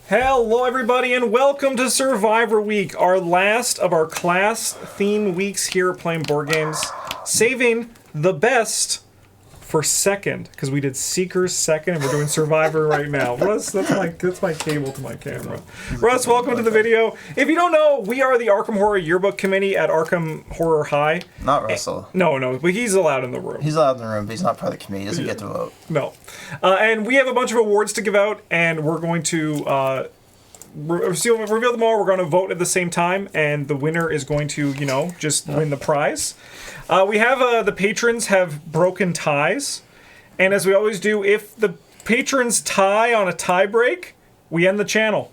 Hello everybody and welcome to Survivor Week, our last of our class theme weeks here at Playing Board Games, saving the best for second, because we did Seekers second and we're doing Survivor right now. Russ, that's my cable to my camera. Russ, welcome to the video. If you don't know, we are the Arkham Horror Yearbook Committee at Arkham Horror High. Not Russell. No, but he's allowed in the room. He's allowed in the room, but he's not part of the committee. He doesn't get to vote. No. And we have a bunch of awards to give out, and we're going to reveal them all. We're going to vote at the same time, and the winner is going to, just win the prize. We have the patrons have broken ties, and as we always do, if the patrons tie on a tie break, we end the channel.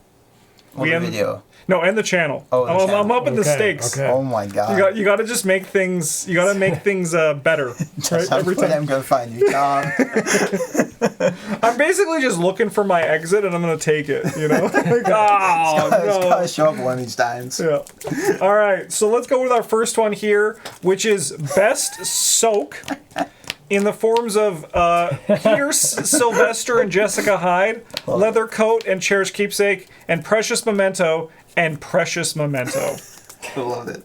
End the video. No, end the channel. Oh, I'm up in the stakes. Okay. Oh my god. You got to just make things. You got to make things better. Right? Every time I'm gonna find you, Tom. I'm basically just looking for my exit, and I'm gonna take it. Like, no. Gotta show up one of these times. Yeah. All right. So let's go with our first one here, which is best soak in the forms of Peter Sylvester and Jessica Hyde, leather coat and cherished keepsake, and precious memento and precious memento. I love it.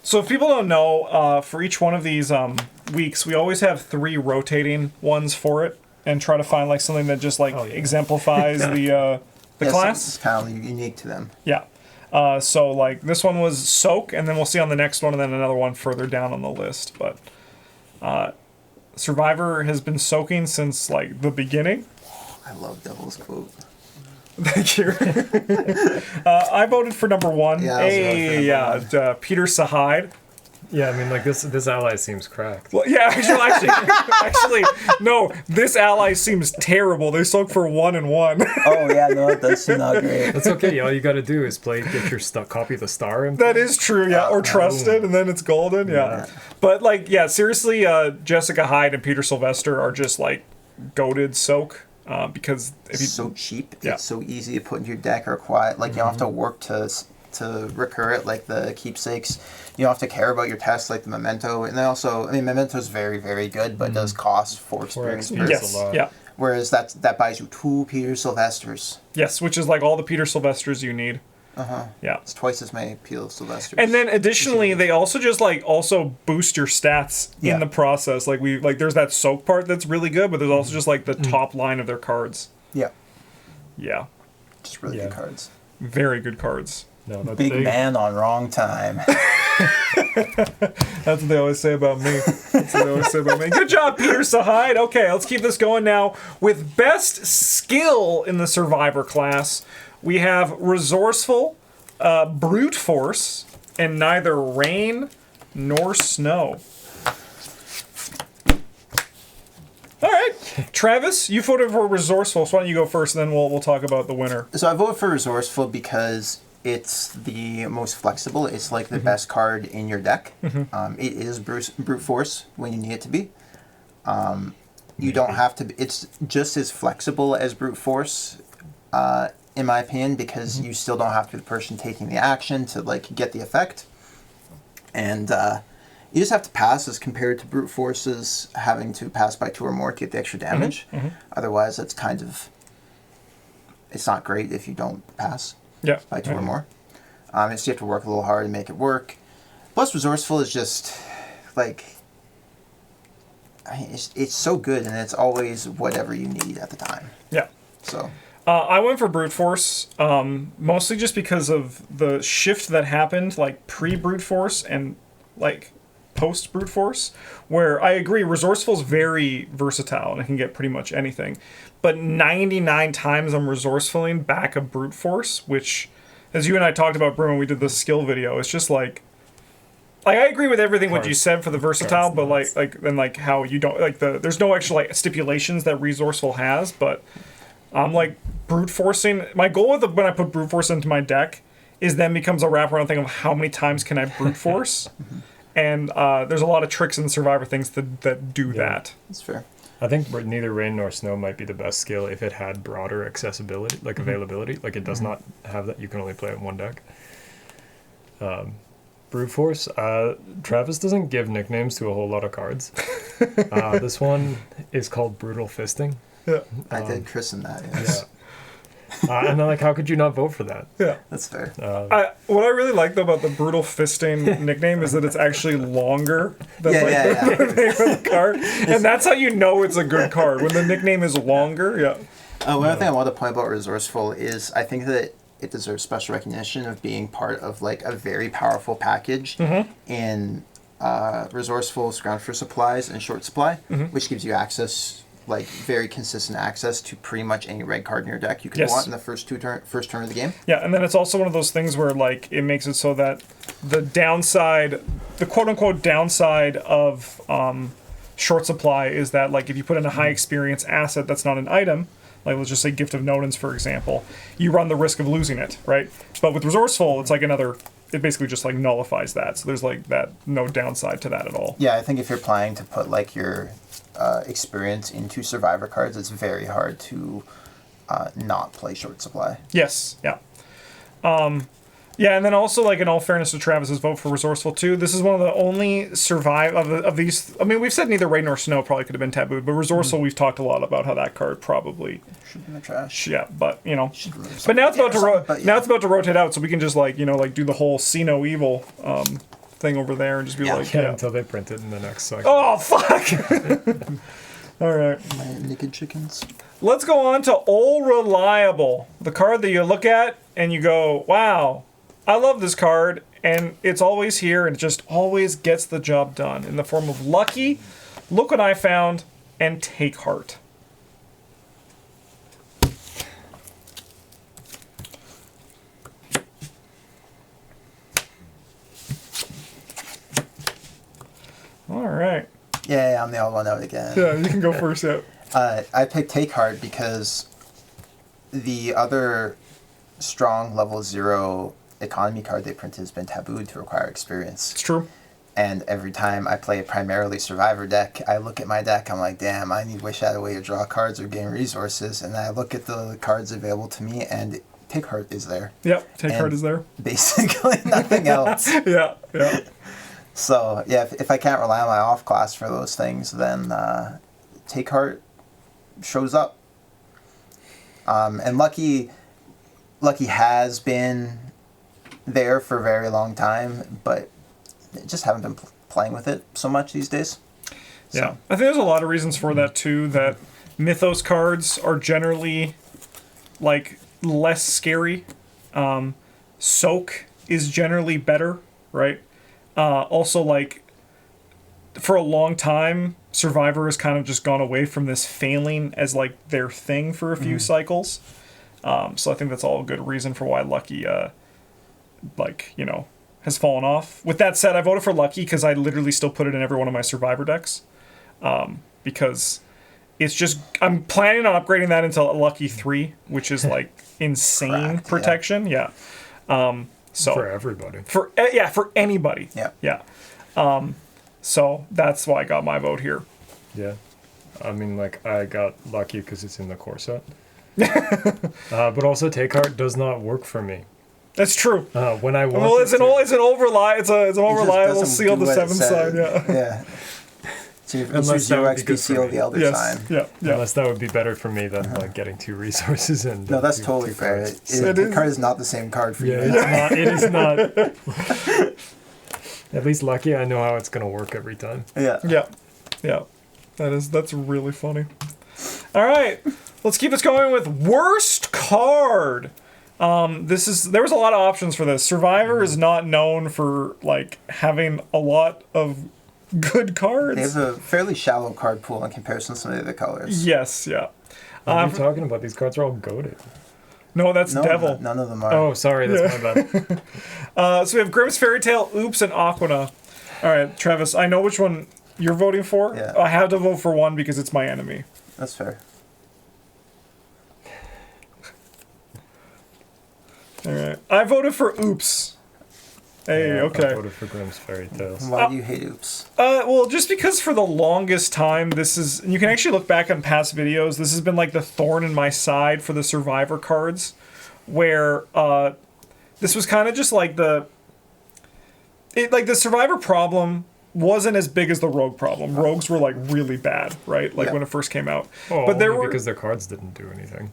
So if people don't know, for each one of these weeks, we always have 3 rotating ones for it, and try to find like something that just exemplifies the class. It's kind of unique to them. Yeah. So like this one was soak, and then we'll see on the next one, and then another one further down on the list. But Survivor has been soaking since like the beginning. I love Devil's Quote. Thank you. I voted for number 1. Peter Sahide. Yeah, I mean, like this ally seems cracked. Well, yeah, actually, no. This ally seems terrible. They soak for 1 and 1. Oh yeah, no, it does seem not great. That's okay. All you got to do is get your copy of the star. And that is true. Yeah, or trust it, and then it's golden. Yeah, but seriously, Jessica Hyde and Peter Sylvester are just like goated soak. Because it's so cheap. Yeah. It's so easy to put in your deck or quiet. Like you don't have to work to recur it like the keepsakes. You don't have to care about your tests like the memento. And then also, I mean, memento is very, very good, but it does cost 4 experience. Yes. A lot. Yeah. Whereas that buys you 2 Peter Sylvesters. Yes, which is like all the Peter Sylvesters you need. Yeah. It's twice as many Peter Sylvesters. And then additionally, they also just also boost your stats in the process. Like there's that soak part that's really good, but there's also just like the top line of their cards. Yeah. Yeah. Just really good cards. Very good cards. No, big man on wrong time. That's what they always say about me. Good job, Peter Sahide. Okay, let's keep this going now with best skill in the Survivor class. We have resourceful, brute force, and neither rain nor snow. All right, Travis, you voted for resourceful, so why don't you go first, and then we'll talk about the winner. So I voted for resourceful because it's the most flexible. It's like the best card in your deck. It is brute force when you need it to be. You don't have to. It's just as flexible as brute force. In my opinion, because you still don't have to be the person taking the action to get the effect, and you just have to pass as compared to brute forces having to pass by 2 or more to get the extra damage. Otherwise, it's it's not great if you don't pass by 2 or more. It's you have to work a little hard to make it work. Plus, resourceful is just it's so good, and it's always whatever you need at the time. Yeah. So. I went for brute force, mostly just because of the shift that happened, pre-brute force and post-brute force, where I agree, resourceful is very versatile and it can get pretty much anything. But 99 times I'm resourcefuling back a brute force, which, as you and I talked about, Bruno, when we did the skill video, it's just I agree with everything what you said for the versatile, but how you don't there's no actual stipulations that resourceful has, but I'm brute forcing. My goal with when I put brute force into my deck is then becomes a wraparound thing of how many times can I brute force, and there's a lot of tricks in Survivor things that do that. That's fair. I think neither rain nor snow might be the best skill if it had broader accessibility, availability. It does not have that. You can only play it in one deck. Brute Force. Travis doesn't give nicknames to a whole lot of cards. This one is called Brutal Fisting. Yeah. I did christen that. Yes. And I'm like, how could you not vote for that? Yeah. That's fair. What I really like though about the Brutal Fisting nickname is that it's actually longer than Yeah, like yeah, the name of the card, and that's how you know it's a good card when the nickname is longer. Yeah. One other thing I want to point about Resourceful is I think that it deserves special recognition of being part of like a very powerful package in Resourceful's ground for supplies and short supply, which gives you access, like very consistent access to pretty much any red card in your deck you could want in the first turn of the game. Yeah, and then it's also one of those things where like it makes it so that the downside, the quote unquote downside of short supply is that like if you put in a high experience asset that's not an item, like let's just say Gift of Nodens for example, you run the risk of losing it, right? But with Resourceful, it's like it basically just like nullifies that. So there's like that no downside to that at all. Yeah, I think if you're planning to put like your experience into survivor cards, it's very hard to not play short supply. Yes, yeah. Yeah, and then also, like, in all fairness to Travis's vote for Resourceful too, this is one of the only of these. I mean, we've said neither Rain nor Snow probably could have been tabooed, but Resourceful, we've talked a lot about how that card probably Should be in the trash. yeah, but you know, Really but now it's about to but, yeah. now it's about to rotate out, so we can just like do the whole see no evil thing over there and just be like Until they print it in the next cycle. oh fuck. All right. My naked chickens. Let's go on to Old Reliable, the card that you look at and you go, wow, I love this card, and it's always here, and it just always gets the job done in the form of Lucky, Look What I Found, and Take Heart. All right. Yeah, I'm the odd one out again. Yeah, you can go first. Yeah. I picked Take Heart because the other strong level 0 economy card they printed has been tabooed to require experience. It's true. And every time I play a primarily survivor deck, I look at my deck, I'm like, damn, I need Wish I Had a Way to draw cards or gain resources. And I look at the cards available to me, and Take Heart is there. Yep, Take Heart is there. Basically nothing else. Yeah, yeah. So, yeah, if I can't rely on my off class for those things, then Take Heart shows up. And Lucky has been there for a very long time, but just haven't been playing with it so much these days. So. Yeah, I think there's a lot of reasons for that too. That Mythos cards are generally like less scary. Soak is generally better, right? Also, like for a long time, Survivor has kind of just gone away from this failing as like their thing for a few cycles. So I think that's all a good reason for why Lucky, has fallen off. With that said, I voted for Lucky because I literally still put it in every one of my Survivor decks. Because it's just, I'm planning on upgrading that into Lucky 3, which is like insane protection. Yeah. So For everybody. For anybody. Yeah. Yeah. So that's why I got my vote here. Yeah. I mean, like, I got Lucky because it's in the core set. But also Take Heart does not work for me. That's true. When I want Well, it's an unreliable seal of the 7th sign. Yeah. Yeah. So Unless that would be good XP for seal me. the Elder Yes. sign. Yeah. Yeah. Unless that would be better for me than like getting 2 resources and No, that's two- totally two fair. cards. The card is not the same card for Yeah, you. it is not. At least Lucky, I know how it's gonna work every time. Yeah. Yeah. Yeah. That's really funny. All right. Let's keep this going with worst card. There was a lot of options for this. Survivor is not known for like having a lot of good cards. They have a fairly shallow card pool in comparison to some of the other colors. Yes, yeah. What are you talking about? These cards are all goated. No, that's No, Devil. none of them are. Oh, sorry, that's my bad. So we have Grimm's Fairy Tale, Oops, and Aquana. All right, Travis, I know which one you're voting for. Yeah. I have to vote for one because it's my enemy. That's fair. All right. I voted for Oops. Hey, Yeah, I okay. voted for Grimm's Fairy Tales. Why do you hate Oops? Well, just because for the longest time, this is, and you can actually look back on past videos, this has been like the thorn in my side for the Survivor cards, where this was kind of just like the Survivor problem wasn't as big as the rogue problem. Rogues were like really bad, right? Like when it first came out. Oh, but there only were because their cards didn't do anything.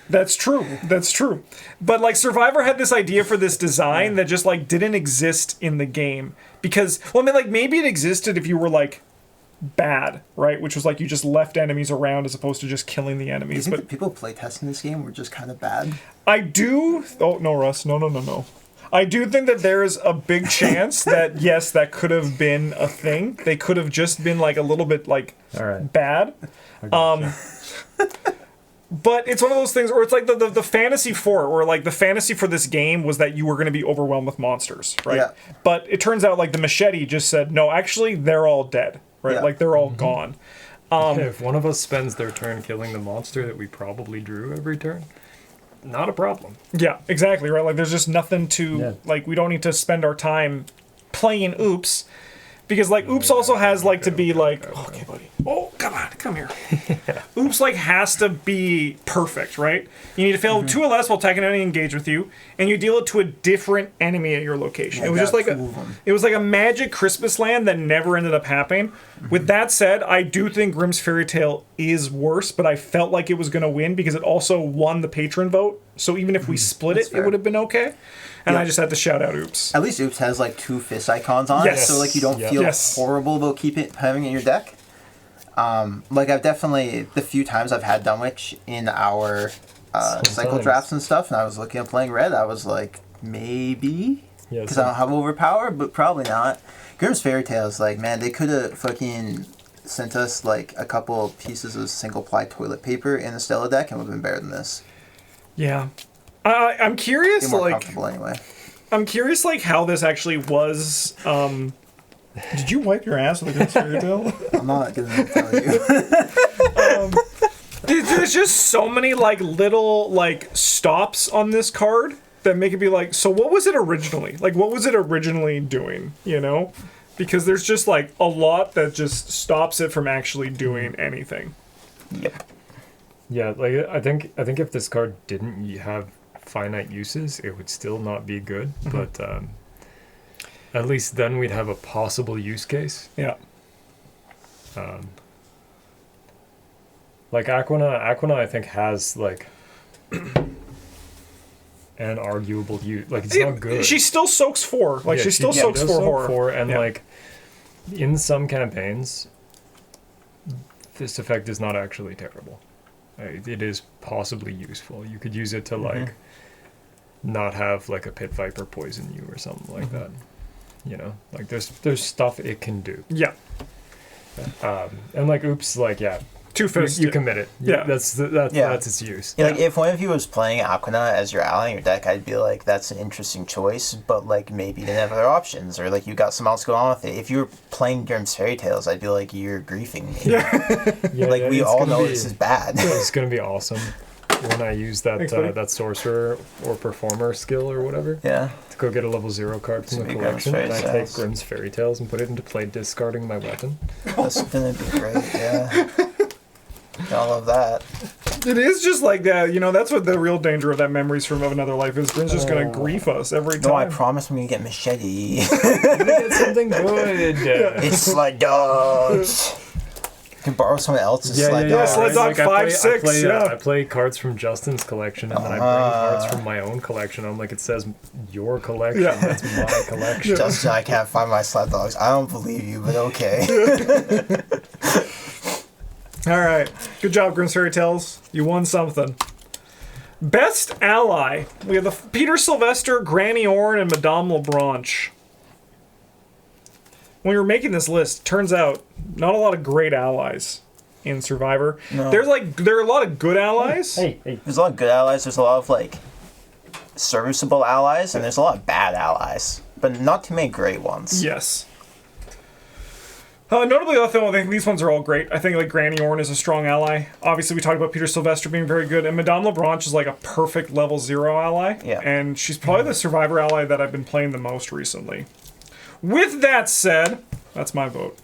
That's true. That's true. But like Survivor had this idea for this design that just like didn't exist in the game because well, I mean like maybe it existed if you were like bad, right? Which was like you just left enemies around as opposed to just killing the Do you enemies. think But the people playtesting this game were just kind of bad? I do. Oh no, Russ. No. I do think that there is a big chance that yes, that could have been a thing. They could have just been like a little bit like All right. bad. But it's one of those things where it's like the fantasy for it, or like the fantasy for this game was that you were going to be overwhelmed with monsters, right? Yeah. But it turns out like the machete just said, no, actually they're all dead, right? Yeah. Like they're all gone. If one of us spends their turn killing the monster that we probably drew every turn, not a problem. Yeah, exactly, right? Like there's just nothing to, Yeah. like we don't need to spend our time playing Oops. Because, like, Oops also has, like, to be, like... Okay, buddy. Oh, come on. Come here. Oops, like, has to be perfect, right? You need to fail 2 or less while attacking an enemy engaged with you, and you deal it to a different enemy at your location. Yeah, It was just like two of 'em. it was like a magic Christmas land that never ended up happening. With that said, I do think Grimm's Fairy Tale is worse, but I felt like it was going to win because it also won the patron vote. So even if we split it, fair. it would have been okay. And Yeah. I just had to shout out Oops. At least Oops has like 2 fist icons on Yes. it, so like you don't Yeah. feel Yes. horrible about having it in your deck. Like I've definitely the few times I've had Dunwich in our cycle Sometimes. drafts and stuff, and I was looking at playing red, I was like maybe Yeah, because I don't have overpower, but probably not. Grimm's Fairy Tale is like, man, they could have fucking sent us like a couple pieces of single ply toilet paper in the Stella deck, and it would have been better than this. Yeah. I'm Be curious, more like... comfortable anyway. I'm curious, like, how this actually was. Did you wipe your ass with a Grimm's Fairy Tale? I'm not gonna tell you. There's just so many, like, little, like, stops on this card that make it be like, so what was it originally? Like, what was it originally doing, you know? Because there's just, like, a lot that just stops it from actually doing anything. Yep. Yeah, like I think if this card didn't have finite uses, it would still not be good. But at least then we'd have a possible use case. Yeah. Like Aquina, I think has like an arguable use. Like it's not good. She still soaks 4. Like, Yeah, she still soaks does 4 soak horror. 4, and Yeah. like in some campaigns, this effect is not actually terrible. It is possibly useful. You could use it to like not have like a pit viper poison you or something like that. You know, like there's stuff it can do. Yeah. And like Oops, like yeah, 2 fists. you commit it. Yeah. That's Yeah. its use. Yeah, like if one of you was playing Aquina as your ally in your deck, I'd be like, that's an interesting choice, but like maybe you didn't have other options, or like you got something else going on with it. If you were playing Grimm's Fairy Tales, I'd be like, you're griefing me. Yeah, Like yeah, we it's all gonna know be- this is bad. It's gonna be awesome when I use that Thanks, buddy. that sorcerer or performer skill or whatever. Yeah. To go get a level 0 card from the Maybe Grimm's collection, Fairy and I take Tales. Grimm's Fairy Tales and put it into play discarding my weapon. That's gonna be great, yeah. I love that. It is just like that, you know. That's what the real danger of that Memories from Another Life is. Grimm's just gonna grief us every time. No, I promise I'm gonna get machete. Get something good. It's sled dogs. You can borrow someone else's sled yeah, dog. sled dog. I 5, play, 6, yeah. I play cards from Justin's collection, and then I bring cards from my own collection. I'm like, it says your collection. Yeah. That's my collection. Justin, I can't find my sled dogs. I don't believe you, but okay. All right, good job, Grimm's Fairy Tales. You won something. Best ally. We have the Peter Sylvester, Granny Orn, and Madame Lebranche. When we were making this list, turns out not a lot of great allies in Survivor. No. There are a lot of good allies. Hey. There's a lot of good allies. There's a lot of like serviceable allies, and there's a lot of bad allies, but not too many great ones. Yes. Notably, I think these ones are all great. I think like Granny Orn is a strong ally. Obviously, we talked about Peter Sylvester being very good, and Madame Lebranche is like a perfect level 0 ally. Yeah. And she's probably the Survivor ally that I've been playing the most recently. With that said, that's my vote.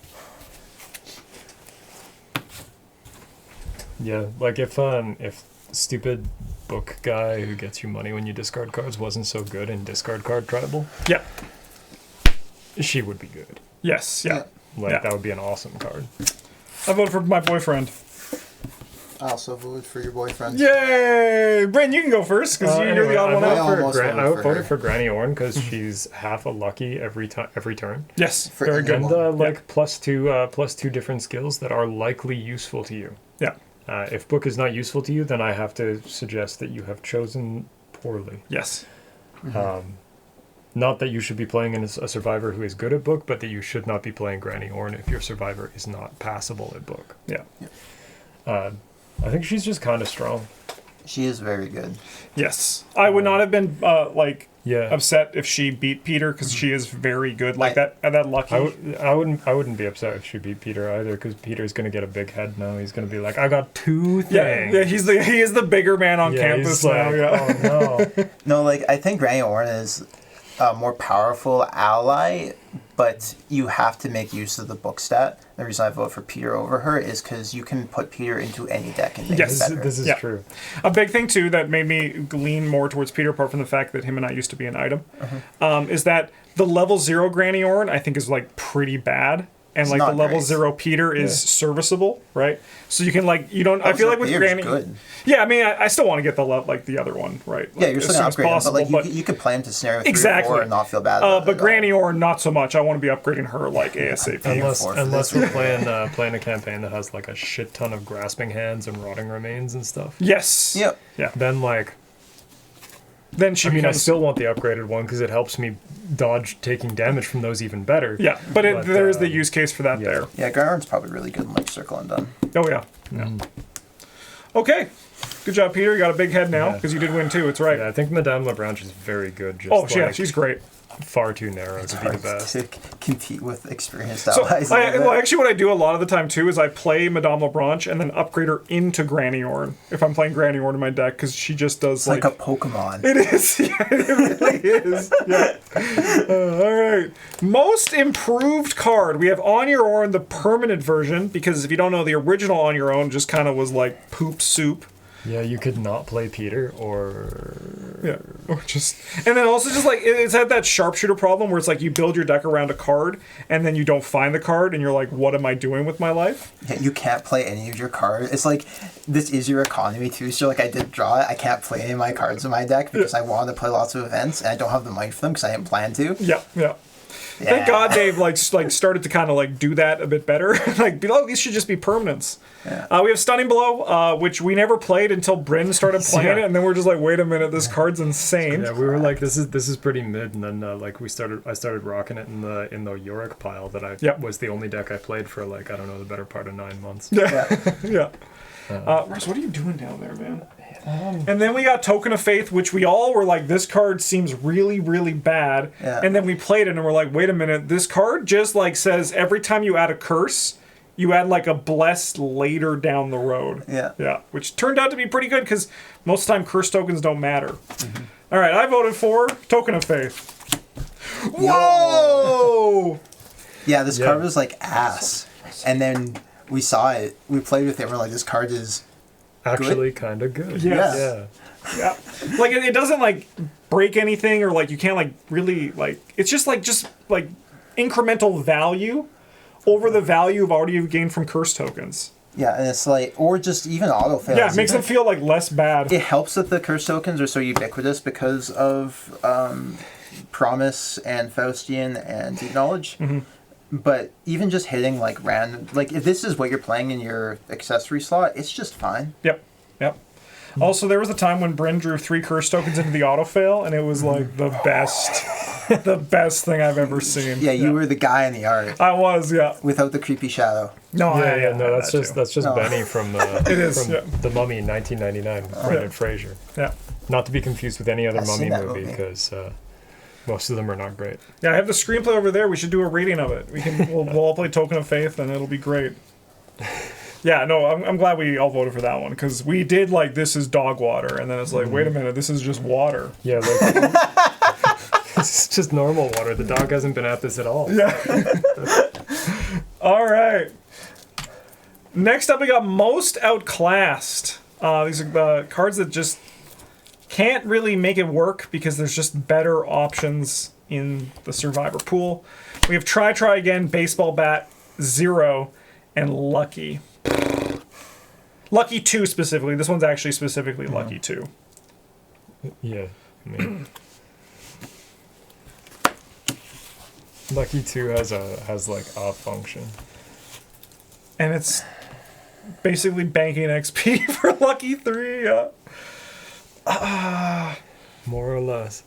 Yeah, like if stupid book guy who gets you money when you discard cards wasn't so good in discard card tribal, Yeah. she would be good. Yes. Yeah. Like Yeah. that would be an awesome card. I voted for my boyfriend. I also voted for your boyfriend. Yay! Brent, you can go first because you're Anyway, the odd one I out. almost voted I for voted her. for Granny Orn because she's half a lucky every turn. Yes, For very good. anyone. And plus two different skills that are likely useful to you. Yeah. If book is not useful to you, then I have to suggest that you have chosen poorly. Yes. Not that you should be playing a survivor who is good at book, but that you should not be playing Granny Orn if your survivor is not passable at book. Yeah. I think she's just kind of strong. She is very good. Yes. I would not have been Yeah. upset if she beat Peter because she is very good. Like that lucky. I wouldn't be upset if she beat Peter either, because Peter's gonna get a big head now. He's gonna be like, I got two things. Yeah, he is the bigger man on Yeah, campus he's now. like, Yeah. Oh no. No, like, I think Granny Orn is a more powerful ally, but you have to make use of the book stat. The reason I vote for Peter over her is because you can put Peter into any deck and make Yes, it better. This is Yeah. true. A big thing too that made me lean more towards Peter, apart from the fact that him and I used to be an item, is that the level 0 Granny Orn I think is like pretty bad, and It's like the not level great. 0 Peter is serviceable, right? So you can like you don't. I feel like with Peter's Granny, good. yeah. I mean, I still want to get the other one, right? Yeah, Like, you're as still soon gonna as upgrade him, but possible, like you could play him to scenario 3 or Exactly. 4 and not feel bad about it but at all. Granny Orn not so much. I want to be upgrading her like ASAP. Unless for unless this. we're playing a campaign that has like a shit ton of grasping hands and rotting remains and stuff. Yes. Yep. Yeah. Then like, Then she I mean, I becomes. still want the upgraded one because it helps me dodge taking damage from those even better. Yeah, but there is the um, use case for that yeah. there. Yeah, Granny Orn's probably really good in like Circle and Done. Oh yeah. Okay. Good job, Peter. You got a big head now Yeah. because you did win too. It's right. Yeah, I think Madame Lebranche is very good. Just Oh, yeah, like, she's great. far too narrow to be the Hard best. to compete with experienced So, allies. a little bit. well, actually, what I do a lot of the time too is I play Madame Lebranche and then upgrade her into Granny Orn if I'm playing Granny Orn in my deck because she just does it's like a Pokemon. It is. Yeah, it really is. Yeah. All right. Most improved card. We have On Your Own, the permanent version, because if you don't know, the original On Your Own just kind of was like poop soup. Yeah, you could not play Peter or Yeah. Or just, and then also just like it's had that sharpshooter problem where it's like you build your deck around a card and then you don't find the card and you're like, what am I doing with my life? Yeah, you can't play any of your cards. It's like, this is your economy too, so like I did draw it. I can't play any of my cards in my deck because I wanted to play lots of events and I don't have the money for them because I didn't plan to. Yeah. Yeah. Yeah. Thank God they've like started to kind of like do that a bit better. Like, these should just be permanents. Yeah. We have Stunning Blow, which we never played until Bryn started playing Yeah. it, and then we're just like, wait a minute, this card's insane. yeah, we were like, this is pretty mid, and then like I started rocking it in the Yorick pile that Yep. was the only deck I played for like, I don't know, the better part of 9 months. Yeah. Yeah. Russ, what are you doing down there, man? And then we got Token of Faith, which we all were like, this card seems really, really bad. Yeah. And then we played it and we're like, wait a minute, this card just like says every time you add a curse, you add like a bless later down the road. Yeah. Yeah, which turned out to be pretty good because most of the time curse tokens don't matter. All right, I voted for Token of Faith. Whoa! Yeah, this Yeah. card was like ass. And then we saw it, we played with it, and we're like, this card is... Actually, kind of good. Yes. Yeah. Yeah, like it doesn't like break anything or like you can't like really like it's just like incremental value over the value of already you've gained from curse tokens. Yeah, and it's like, or just even auto fails. Yeah, it makes them feel like less bad. It helps that the curse tokens are so ubiquitous because of Promise and Faustian and Deep Knowledge. Mm-hmm. But even just hitting like random, like if this is what you're playing in your accessory slot, it's just fine. Yep. Also, there was a time when Bryn drew 3 curse tokens into the auto fail, and it was like the best thing I've ever seen. Yeah, you were the guy in the art I was, yeah. without the creepy shadow. No, No, that's just No. Benny from It is, from yeah. The Mummy in 1999, Brendan Fraser. Yeah. Not to be confused with any other I've seen Mummy that movie movie. because most of them are not great. Yeah, I have the screenplay over there. We should do a rating of it. We'll all play Token of Faith, and it'll be great. Yeah, no, I'm glad we all voted for that one because we did like this is dog water, and then it's like, wait a minute, this is just water. Yeah, like it's just normal water. The dog hasn't been at this at all. Yeah. All right. Next up, we got Most Outclassed. These are cards that just can't really make it work because there's just better options in the Survivor pool. We have Try Again, Baseball Bat, 0, and Lucky. Lucky 2 specifically. This one's actually specifically Lucky 2. Yeah, I mean, Lucky 2 has like a function. And it's basically banking XP for Lucky 3. More or less.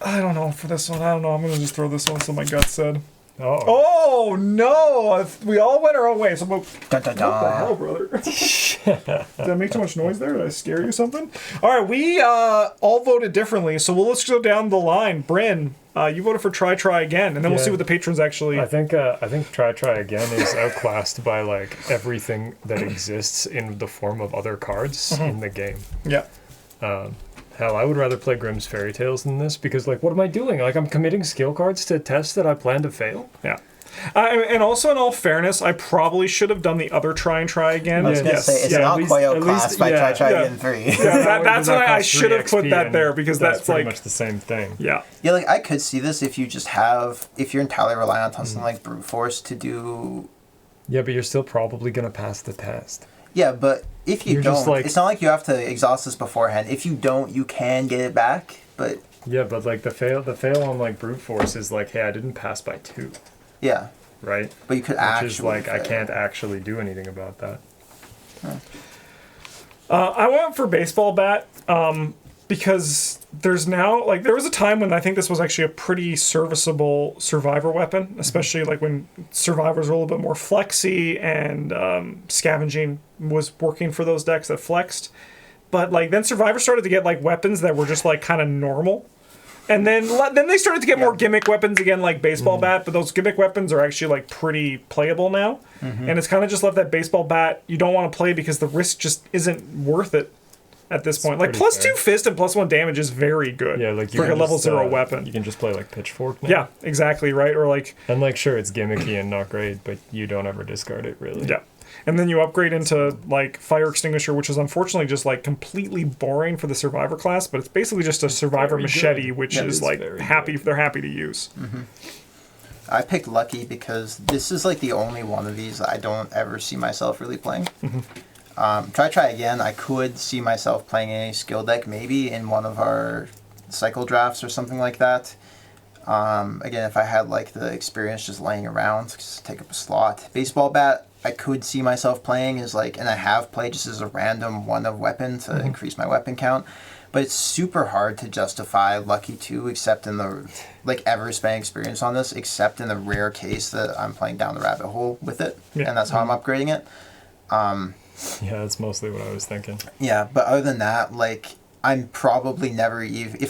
I don't know for this one. I don't know. I'm going to just throw this one, so my gut said. Oh. Oh, no! We all went our own way. So, what Dun, dun, the dun. hell, brother? Did I make too much noise there? Did I scare you or something? All right, we all voted differently, so let's go down the line. Bryn, you voted for Try Again, and then we'll Yeah. see what the patrons actually... I think Try Again is outclassed by like everything that exists in the form of other cards in the game. Yeah. Hell, I would rather play Grimm's Fairy Tales than this because, like, what am I doing? Like, I'm committing skill cards to tests that I plan to fail. Yeah. And also, in all fairness, I probably should have done the other Try Again. I was going to say, it's Yeah, not quite at outclassed least- by yeah, Try yeah. Again 3. Yeah, that's why I costs should have 3 put that XP, there, because that's pretty like... much the same thing. Yeah. Yeah, like, I could see this if you're entirely reliant on something like Brute Force to do... Yeah, but you're still probably gonna pass the test. Yeah, but if you You're just don't, like- it's not like you have to exhaust this beforehand. If you don't, you can get it back, but Yeah, but like the fail on like Brute Force is like, hey, I didn't pass by 2, yeah. right? But you could Which actually... is like, I fail. can't actually do anything about that. I went for baseball bat because there's now like there was a time when I think this was actually a pretty serviceable survivor weapon, especially like when survivors were a little bit more flexy and scavenging was working for those decks that flexed. But like then survivors started to get like weapons that were just like kind of normal. And then they started to get more gimmick weapons again, like baseball bat. But those gimmick weapons are actually like pretty playable now, and it's kind of just left that baseball bat you don't want to play because the risk just isn't worth it at this point. Like pretty fair. +2 fist and +1 damage is very good. Yeah, like you for like a can level just, 0 weapon. You can just play like Pitchfork now. Yeah, exactly right. Or like And like, sure, it's gimmicky and not great, but you don't ever discard it really. yeah. And then you upgrade into like Fire Extinguisher, which is unfortunately just like completely boring for the Survivor class, but it's basically just a Survivor very machete, good. which Yeah, is it's like very happy. good. They're happy to use. I picked Lucky because this is like the only one of these that I don't ever see myself really playing. Try Again, I could see myself playing a skill deck maybe in one of our cycle drafts or something like that. Again, if I had like the experience just laying around, just take up a slot. Baseball bat, I could see myself playing as like, and I have played just as a random one of weapon to increase my weapon count. But it's super hard to justify Lucky 2 except in the, like, ever spending experience on this, except in the rare case that I'm playing down the rabbit hole with it. Yeah. And that's how I'm upgrading it. Yeah, that's mostly what I was thinking. Yeah, but other than that, like, I'm probably never even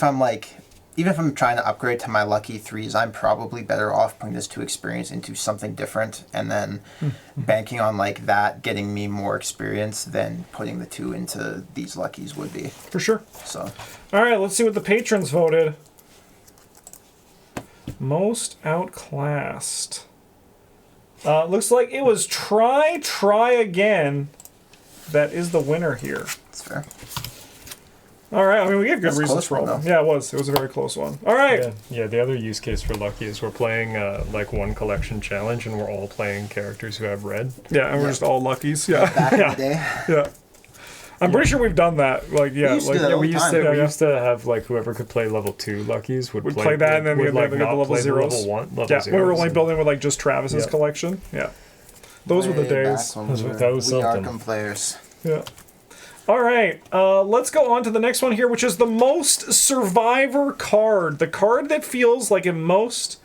if I'm trying to upgrade to my Lucky 3s, I'm probably better off putting this 2 experience into something different and then banking on like that getting me more experience than putting the 2 into these Luckies would be. For sure. So All right, let's see what the patrons voted. Most outclassed. Looks like it was Try Again that is the winner here. it's fair. All right, I mean, we gave good That's a reasons close for all one, them. though. Yeah, it was. It was a very close one. All right. Yeah, the other use case for Lucky is we're playing like one collection challenge and we're all playing characters who have red. Yeah, and we're just all luckies. Yeah. Back in the day. Yeah. I'm pretty sure we've done that. Like, yeah, We used to like do that all we the used time. to Yeah, we yeah. used to have like whoever could play level 2 Luckies would we'd play that, and then would, we'd like, get the not level play zeros. Level 1, level Yeah, zeros. we were only building with like just Travis's Yeah. collection. Yeah. Those were the Way back days. when That was we something. Arkham players. Yeah. All right, let's go on to the next one here, which is the most Survivor card. The card that feels like it most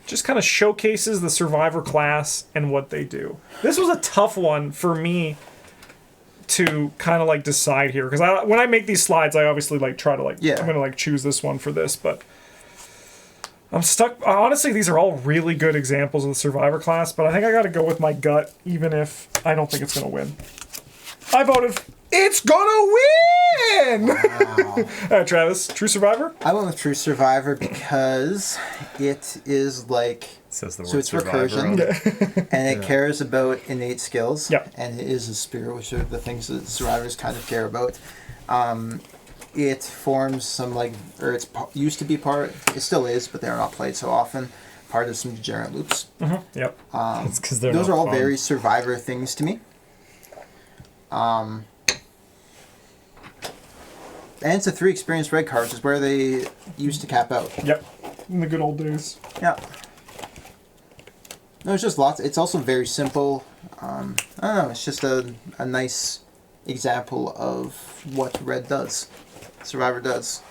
just kind of showcases the Survivor class and what they do. This was a tough one for me to kind of like decide here, because when I make these slides, I obviously like try to like Yeah. I'm gonna like choose this one for this, but I'm stuck. Honestly, these are all really good examples of the Survivor class, but I think I got to go with my gut, even if I don't think it's gonna win. I voted. It's gonna win! Wow. All right, Travis, True Survivor? I went with True Survivor because it is like It says the word so it's survivor on recursion, it. and it cares about innate skills. Yep. And it is a spirit, which are the things that survivors kind of care about. It forms some used to be part. It still is, but they're not played so often. part of some degenerate loops. Yep. It's because they're Those not are all fun. very Survivor things to me. And it's a 3 experience red card, which is where they used to cap out. Yep. In the good old days. Yeah. No, it's just lots. It's also very simple. I don't know. It's just a nice example of what red does. Survivor does.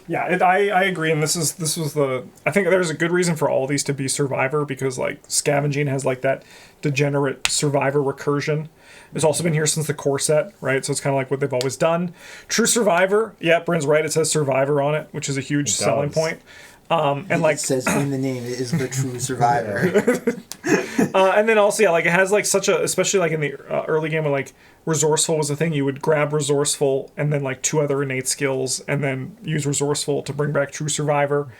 Yeah, I agree, and this was the. I think there's a good reason for all these to be Survivor because like scavenging has like that degenerate Survivor recursion. It's also been here since the core set, right? So it's kind of like what they've always done. True Survivor, yeah, Bryn's right. It says Survivor on it, which is a huge selling point. And like it says in the name, it is the true Survivor. and then also, yeah, like it has like such a, especially like in the early game when like resourceful was a thing, you would grab resourceful and then like 2 other innate skills and then use resourceful to bring back True Survivor.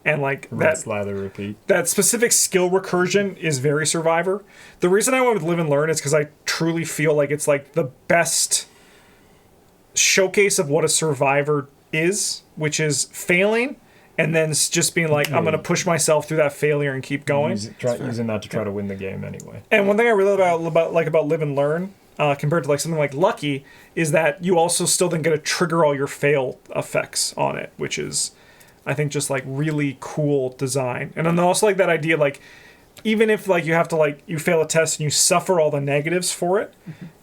And like Rinse, lather, repeat. that specific skill recursion is very Survivor. The reason I went with Live and Learn is because I truly feel like it's like the best showcase of what a Survivor is, which is failing and then just being like, I'm going to push myself through that failure and keep going. Using that to try to win the game anyway. And one thing I really about Live and Learn, compared to like something like Lucky, is that you also still then get to trigger all your fail effects on it, which is, I think, just like really cool design. And then also like that idea, like even if like you have to like you fail a test and you suffer all the negatives for it,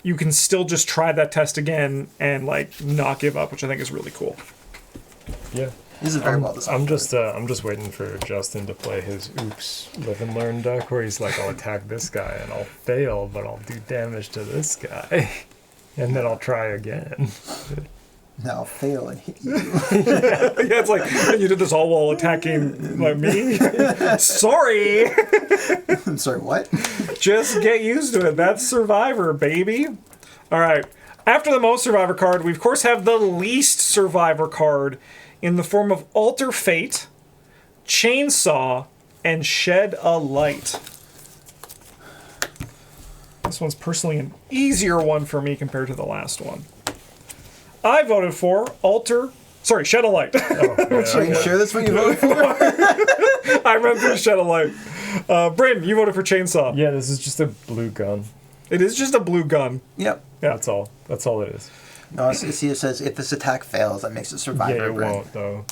you can still just try that test again and like not give up, which I think is really cool. Yeah. This is very well designed. I'm just waiting for Justin to play his oops live and learn deck where he's like, I'll attack this guy and I'll fail, but I'll do damage to this guy, and then I'll try again. Now fail and hit you. Yeah, it's like you did this all while attacking like me. Sorry. I'm sorry, what? Just get used to it. That's Survivor, baby. All right. After the most Survivor card, we of course have the least Survivor card in the form of Alter Fate, Chainsaw, and Shed a Light. This one's personally an easier one for me compared to the last one. I voted for Shed a Light. Are you sure that's what you voted for? I read through Shed a Light. Bryn, you voted for Chainsaw. Yeah, this is just a blue gun. It is just a blue gun. Yep. Yeah. That's all. That's all it is. No, see, it says if this attack fails, that makes it Survivor. Yeah, it Bryn. won't though.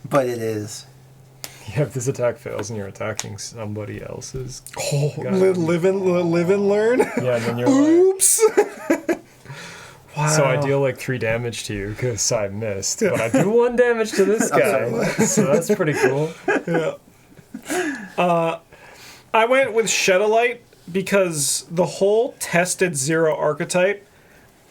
But it is. Yeah, if this attack fails and you're attacking somebody else's. Oh, gun. live and learn. Yeah, and then you're like, Oops. Wow. so I deal like 3 damage to you because I missed, but I do 1 damage to this guy, so that's pretty cool. Yeah. I went with Shed a Light because the whole tested 0 archetype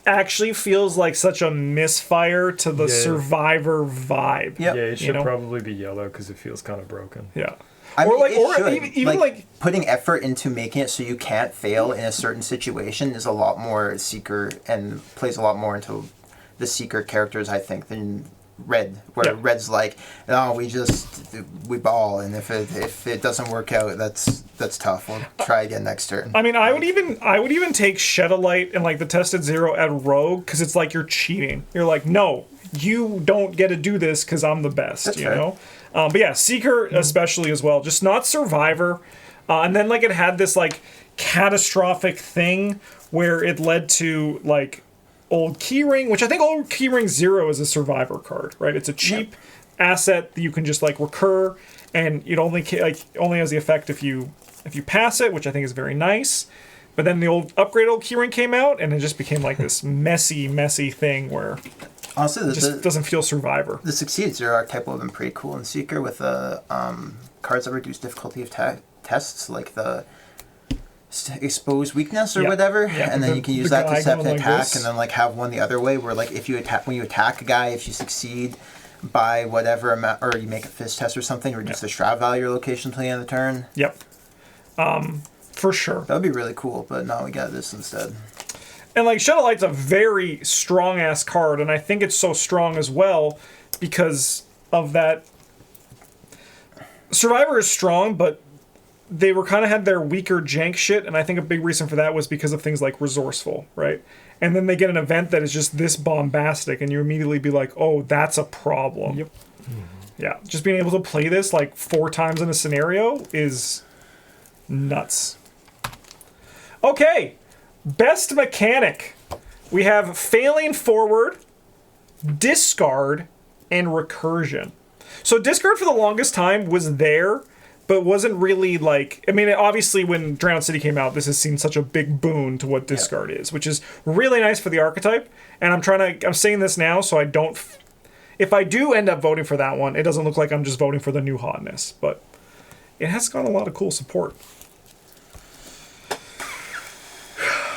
actually feels like such a misfire to the Survivor vibe. Yep. Yeah, it should know? probably be yellow because it feels kind of broken. Yeah. I mean, it or should. even like putting effort into making it so you can't fail in a certain situation is a lot more Seeker and plays a lot more into the Seeker characters, I think, than Red, where Red's like, no, we ball, and if it doesn't work out, that's tough. We'll try again next turn. I mean, I would even take Shed a Light and like the tested 0 at Rogue because it's like you're cheating. You're like, no, you don't get to do this because I'm the best. That's you fair. know. But yeah, Seeker especially as well, just not Survivor. And then like it had this like catastrophic thing where it led to like Old Keyring, which I think Old Keyring 0 is a Survivor card, right? It's a cheap asset that you can just like recur, and it only has the effect if you pass it, which I think is very nice. But then the old Keyring came out, and it just became like this messy thing where Honestly, it just doesn't feel Survivor. The Succeed 0 archetype would have been pretty cool in Seeker with cards that reduce difficulty of tests, like the expose weakness or whatever, and then you can use that to set an attack, and then like have one the other way where like if you when you attack a guy, if you succeed by whatever amount, or you make a fist test or something, reduce the shroud value or location until the end of the turn. Yep. For sure. That would be really cool, but no, we got this instead. And like Shed a Light's a very strong ass card, and I think it's so strong as well because of that. Survivor is strong, but they were kind of had their weaker jank shit, and I think a big reason for that was because of things like Resourceful, right? And then they get an event that is just this bombastic, and you immediately be like, oh, that's a problem. Yep. Yeah, just being able to play this like 4 times in a scenario is nuts. Okay, best mechanic. We have failing forward, discard, and recursion. So discard for the longest time was there, but wasn't really like... I mean, obviously when Drowned City came out, this has seen such a big boon to what discard is, which is really nice for the archetype. And I'm saying this now so I don't... If I do end up voting for that one, it doesn't look like I'm just voting for the new hotness, but it has got a lot of cool support.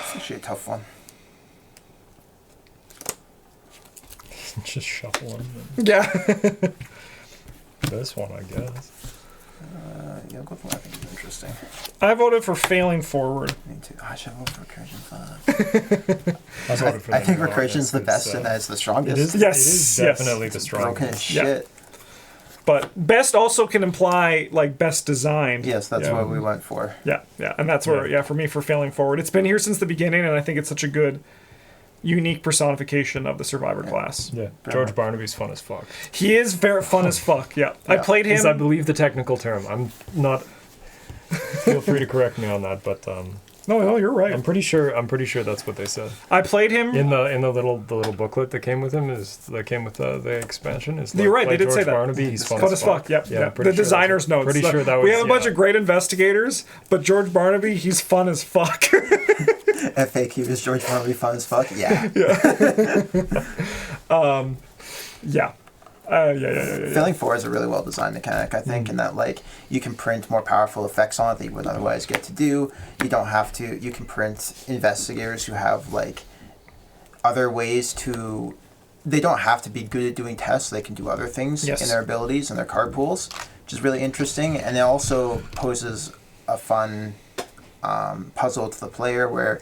It's actually a tough one. Just shuffle them. Yeah. This one, I guess. Yeah, go for one. I think it's interesting. I voted for failing forward. Me too. I should vote for recursion. I I think recursion's the best and that's the strongest. It is, Yes, it is yes. definitely the strongest. Broken as Yeah. shit. But best also can imply like best design. Yes, that's Yeah. what we went for. Yeah, yeah, and that's where for me for failing forward, it's been here since the beginning, and I think it's such a good, unique personification of the survivor class. Yeah, George Barnaby's fun as fuck. He is very fun as fuck. Yeah, I played him. Is, I believe, the technical term. I'm not. Feel free to correct me on that, but No, you're right. I'm pretty sure that's what they said. I played him In the little booklet that came with him that came with the expansion is You're right. They did George say that. Barnaby, he's fun as fuck. Yep. Yeah, Yep. pretty The sure designer's that's- notes. Pretty sure that was. We have a bunch yeah. of great investigators, but George Barnaby, he's fun as fuck. FAQ is George Barnaby fun as fuck? Yeah. Yeah. Yeah. Failing 4 is a really well designed mechanic, I think, in that like you can print more powerful effects on it that you wouldn't otherwise get to do. You don't have to. You can print investigators who have like other ways to. They don't have to be good at doing tests. They can do other things Yes. in their abilities and their card pools, which is really interesting. And it also poses a fun puzzle to the player where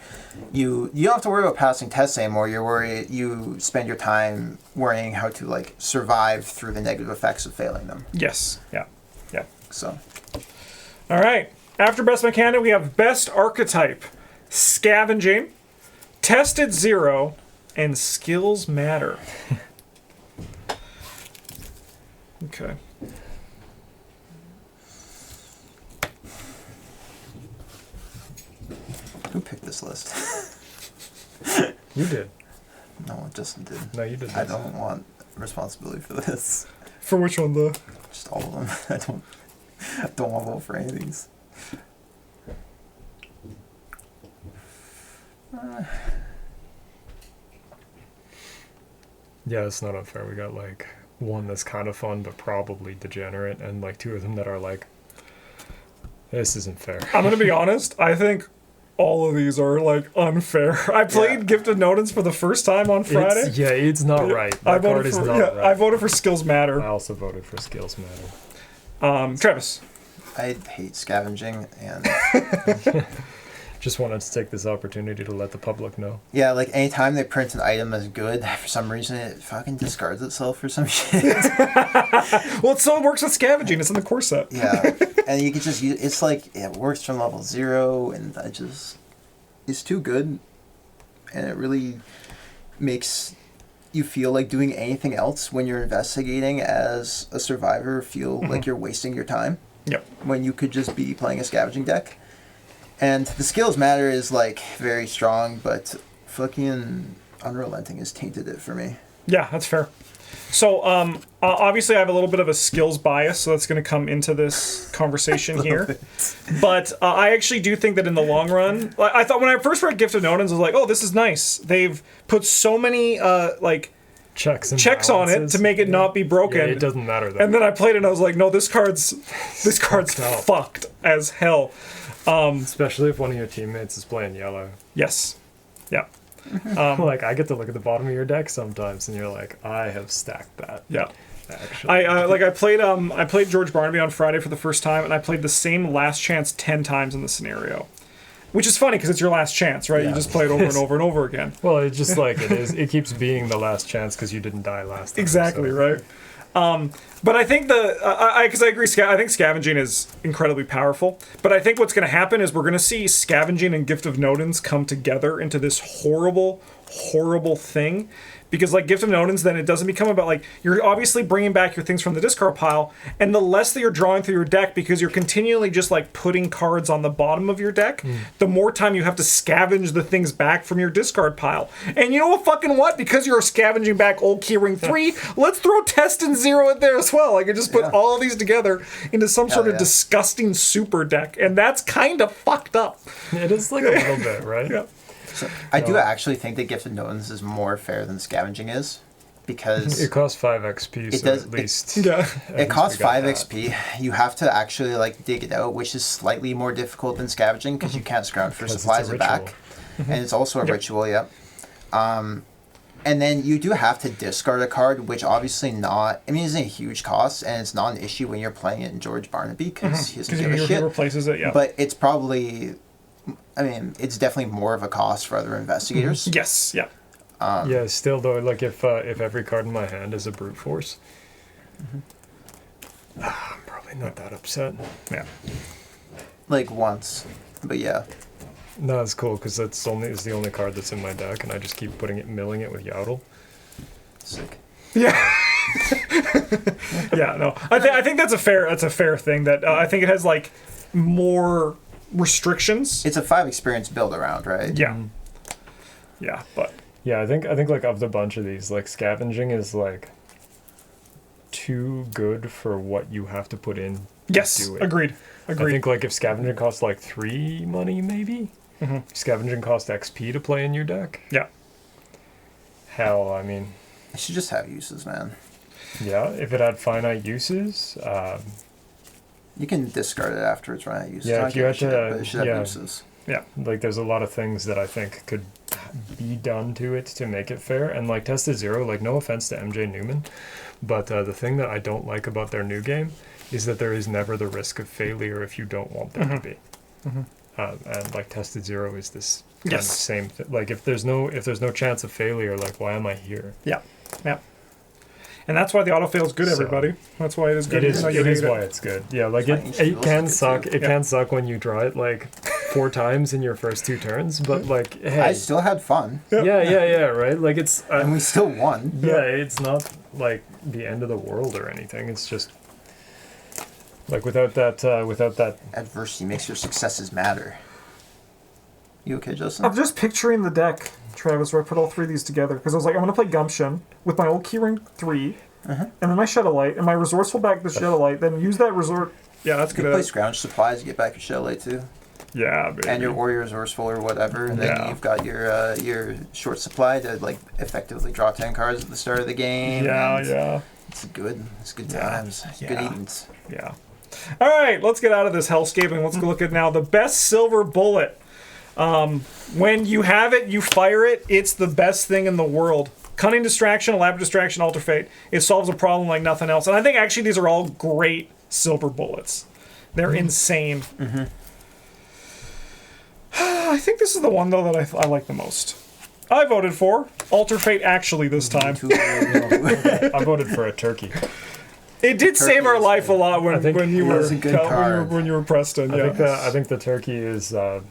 you don't have to worry about passing tests anymore. You spend your time worrying how to like survive through the negative effects of failing them. Yes. Yeah. So All right. After best mechanic, we have best archetype, scavenging, tested 0, and skills matter. Okay. who picked this list? You did. No, Justin did. No, you did. I don't want responsibility for this. For which one, though? Just all of them. I don't want to vote for any of these. Yeah, it's not unfair. We got like one that's kind of fun but probably degenerate, and like 2 of them that are like, this isn't fair. I'm going to be honest. I think all of these are, like, unfair. I played Gifted Nodens for the first time on Friday. It's not right. That card is not right. I voted for Skills Matter. I also voted for Skills Matter. Travis. I hate scavenging and Just wanted to take this opportunity to let the public know. yeah, like anytime they print an item as good, for some reason it fucking discards itself for some shit. Well, it works with scavenging. It's in the core set. Yeah, and you can just use it's like it works from level 0, and it's too good, and it really makes you feel like doing anything else when you're investigating as a survivor feel like you're wasting your time. Yep. When you could just be playing a scavenging deck. And the skills matter is like very strong, but fucking Unrelenting has tainted it for me. Yeah, that's fair. So, obviously, I have a little bit of a skills bias, so that's going to come into this conversation here. But I actually do think that in the long run, I thought when I first read Gift of Nodens, I was like, oh, this is nice. They've put so many, Checks and on it balances. to make it not be broken. Yeah, it doesn't matter though. And then I played it and I was like, no, this card's fucked as hell. Especially if one of your teammates is playing yellow. Yes. Yeah. Like, I get to look at the bottom of your deck sometimes, and you're like, I have stacked that. Yeah. Actually. I played George Barnaby on Friday for the first time, and I played the same last chance 10 times in the scenario. Which is funny because it's your last chance, right? Yeah. You just play it over and over and over again. Well, it's just like it is. It keeps being the last chance because you didn't die last time. Exactly, so. right? But I think because I agree, I think scavenging is incredibly powerful. But I think what's going to happen is we're going to see scavenging and Gift of Nodens come together into this horrible, horrible thing. Because, like, Gift of Nodens, then it doesn't become about, like, you're obviously bringing back your things from the discard pile, and the less that you're drawing through your deck, because you're continually just, like, putting cards on the bottom of your deck, the more time you have to scavenge the things back from your discard pile. And you know what? Because you're scavenging back old Keyring 3, let's throw Test and Zero in there as well. I can just put all of these together into some sort of disgusting super deck, and that's kind of fucked up. It is like a little bit, right? Yeah. So I do actually think that Gift of Nodens is more fair than Scavenging is, because It costs 5 XP, so does- at least... Yeah. it costs we got 5 that. XP. You have to actually like dig it out, which is slightly more difficult than Scavenging because you can't scrounge for 'Cause it's supplies a it back, and it's also a ritual. Yep. And then you do have to discard a card, which obviously not. I mean, isn't a huge cost, and it's not an issue when you're playing it in George Barnaby because he doesn't give a He shit. replaces it, yeah. But it's probably, I mean, it's definitely more of a cost for other investigators. Yes, yeah. Yeah, still though, like if every card in my hand is a brute force, I'm probably not that upset. Yeah. Like once, but yeah. No, it's cool because it's the only card that's in my deck, and I just keep milling it with Yowdle. Sick. Yeah. Yeah, no. I think that's a fair thing that I think it has like more restrictions. It's a 5 experience build around, right? Yeah. Yeah, but Yeah, I think like of the bunch of these, like Scavenging is like too good for what you have to put in to yes, do it. agreed. I think like if Scavenging costs like 3 money, maybe Scavenging costs XP to play in your deck. Yeah. Hell, I mean, It should just have uses, man. yeah, if it had finite uses, You can discard it after it's run out of uses. Yeah, I don't if you give a had shit, to- but it should have yeah. uses. Yeah. like there's a lot of things that I think could be done to it to make it fair. And like Tested Zero, like no offense to MJ Newman, but the thing that I don't like about their new game is that there is never the risk of failure if you don't want there to be. And like Tested Zero is this kind of same thing. Like if there's no chance of failure, like why am I here? Yeah. Yeah. And that's why the autofail is good, So- everybody. That's why it is good. It is. even though you It is hate why it's good. Yeah, like It's fine. it can It's suck. good It too. can suck when you draw it like 4 times in your first 2 turns. But like, hey, I still had fun, yeah, right. Like it's. and we still won. Yeah, it's not like the end of the world or anything. It's just like without that Adversity makes your successes matter. You okay, Justin? I'm just picturing the deck, Travis, where I put all 3 of these together. Because I was like, I'm going to play Gumption with my old Keyring 3, and then my Shadow Light, and my Resourceful back the Shadow Light, then use that resort. Yeah, that's You good. play scrounge supplies, you get back your shell light too, Yeah, baby. and your warrior resourceful or whatever, and then Yeah. you've got your short supply to like effectively draw 10 cards at the start of the game. Yeah, and yeah, It's good Yeah. times, good Yeah. evenings. yeah. All right, let's get out of this hellscape and let's go look at now the best silver bullet. When you have it, you fire it. It's the best thing in the world. Cunning Distraction, Elaborate Distraction, Alter Fate. It solves a problem like nothing else. And I think actually these are all great silver bullets. They're insane. I think this is the one, though, that I like the most. I voted for Alter Fate actually this time. I voted for a turkey. It did save our is life a lot I think when you it were was a good card. when you were Preston. Yeah. I think the turkey is a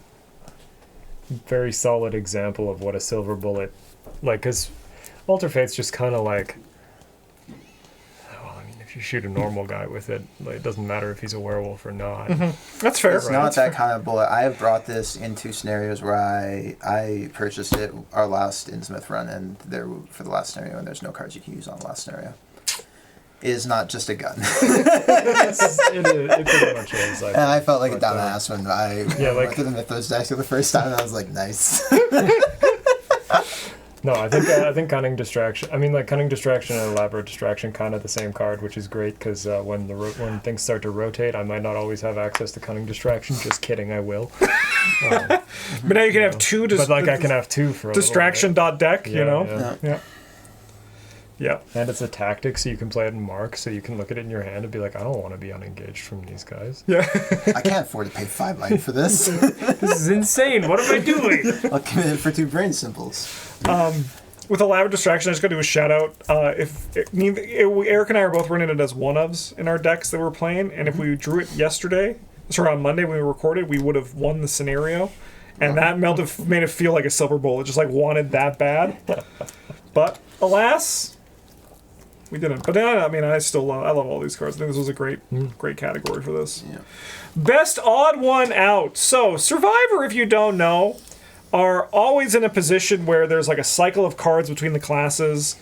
very solid example of what a silver bullet, like, because Alter Fate's just kind of like, well, I mean, if you shoot a normal guy with it, like, it doesn't matter if he's a werewolf or not. That's fair. It's not that kind of bullet. I have brought this into scenarios where I purchased it our last Innsmouth run, and there for the last scenario, and there's no cards you can use on the last scenario. It is not just a gun. It pretty much is. And I felt like a But, dumbass when I like- went to the Mythos deck for the first time, and I was like, nice. No, I think Cunning Distraction. I mean, like Cunning Distraction and Elaborate Distraction, kind of the same card, which is great because when things start to rotate, I might not always have access to Cunning Distraction. Just kidding, I will. But now you can have two. But like I can have 2 for a little distraction dot deck. bit. You know. Yeah. Yeah. Yeah. And it's a tactic, so you can play it in mark, so you can look at it in your hand and be like, I don't want to be unengaged from these guys. Yeah. I can't afford to pay 5 life for this. This is insane. What am I doing? I'll commit it for 2 brain symbols. With Elaborate Distraction, I just got to do a shout out. Eric and I are both running it as one-ofs in our decks that we're playing, and if we drew it on Monday when we recorded, we would have won the scenario. And that made it feel like a silver bullet. Just like wanted that bad. But alas, we didn't. But I mean, I love all these cards. I think this was a great category for this. Yeah. Best odd one out. So Survivor, if you don't know, are always in a position where there's like a cycle of cards between the classes,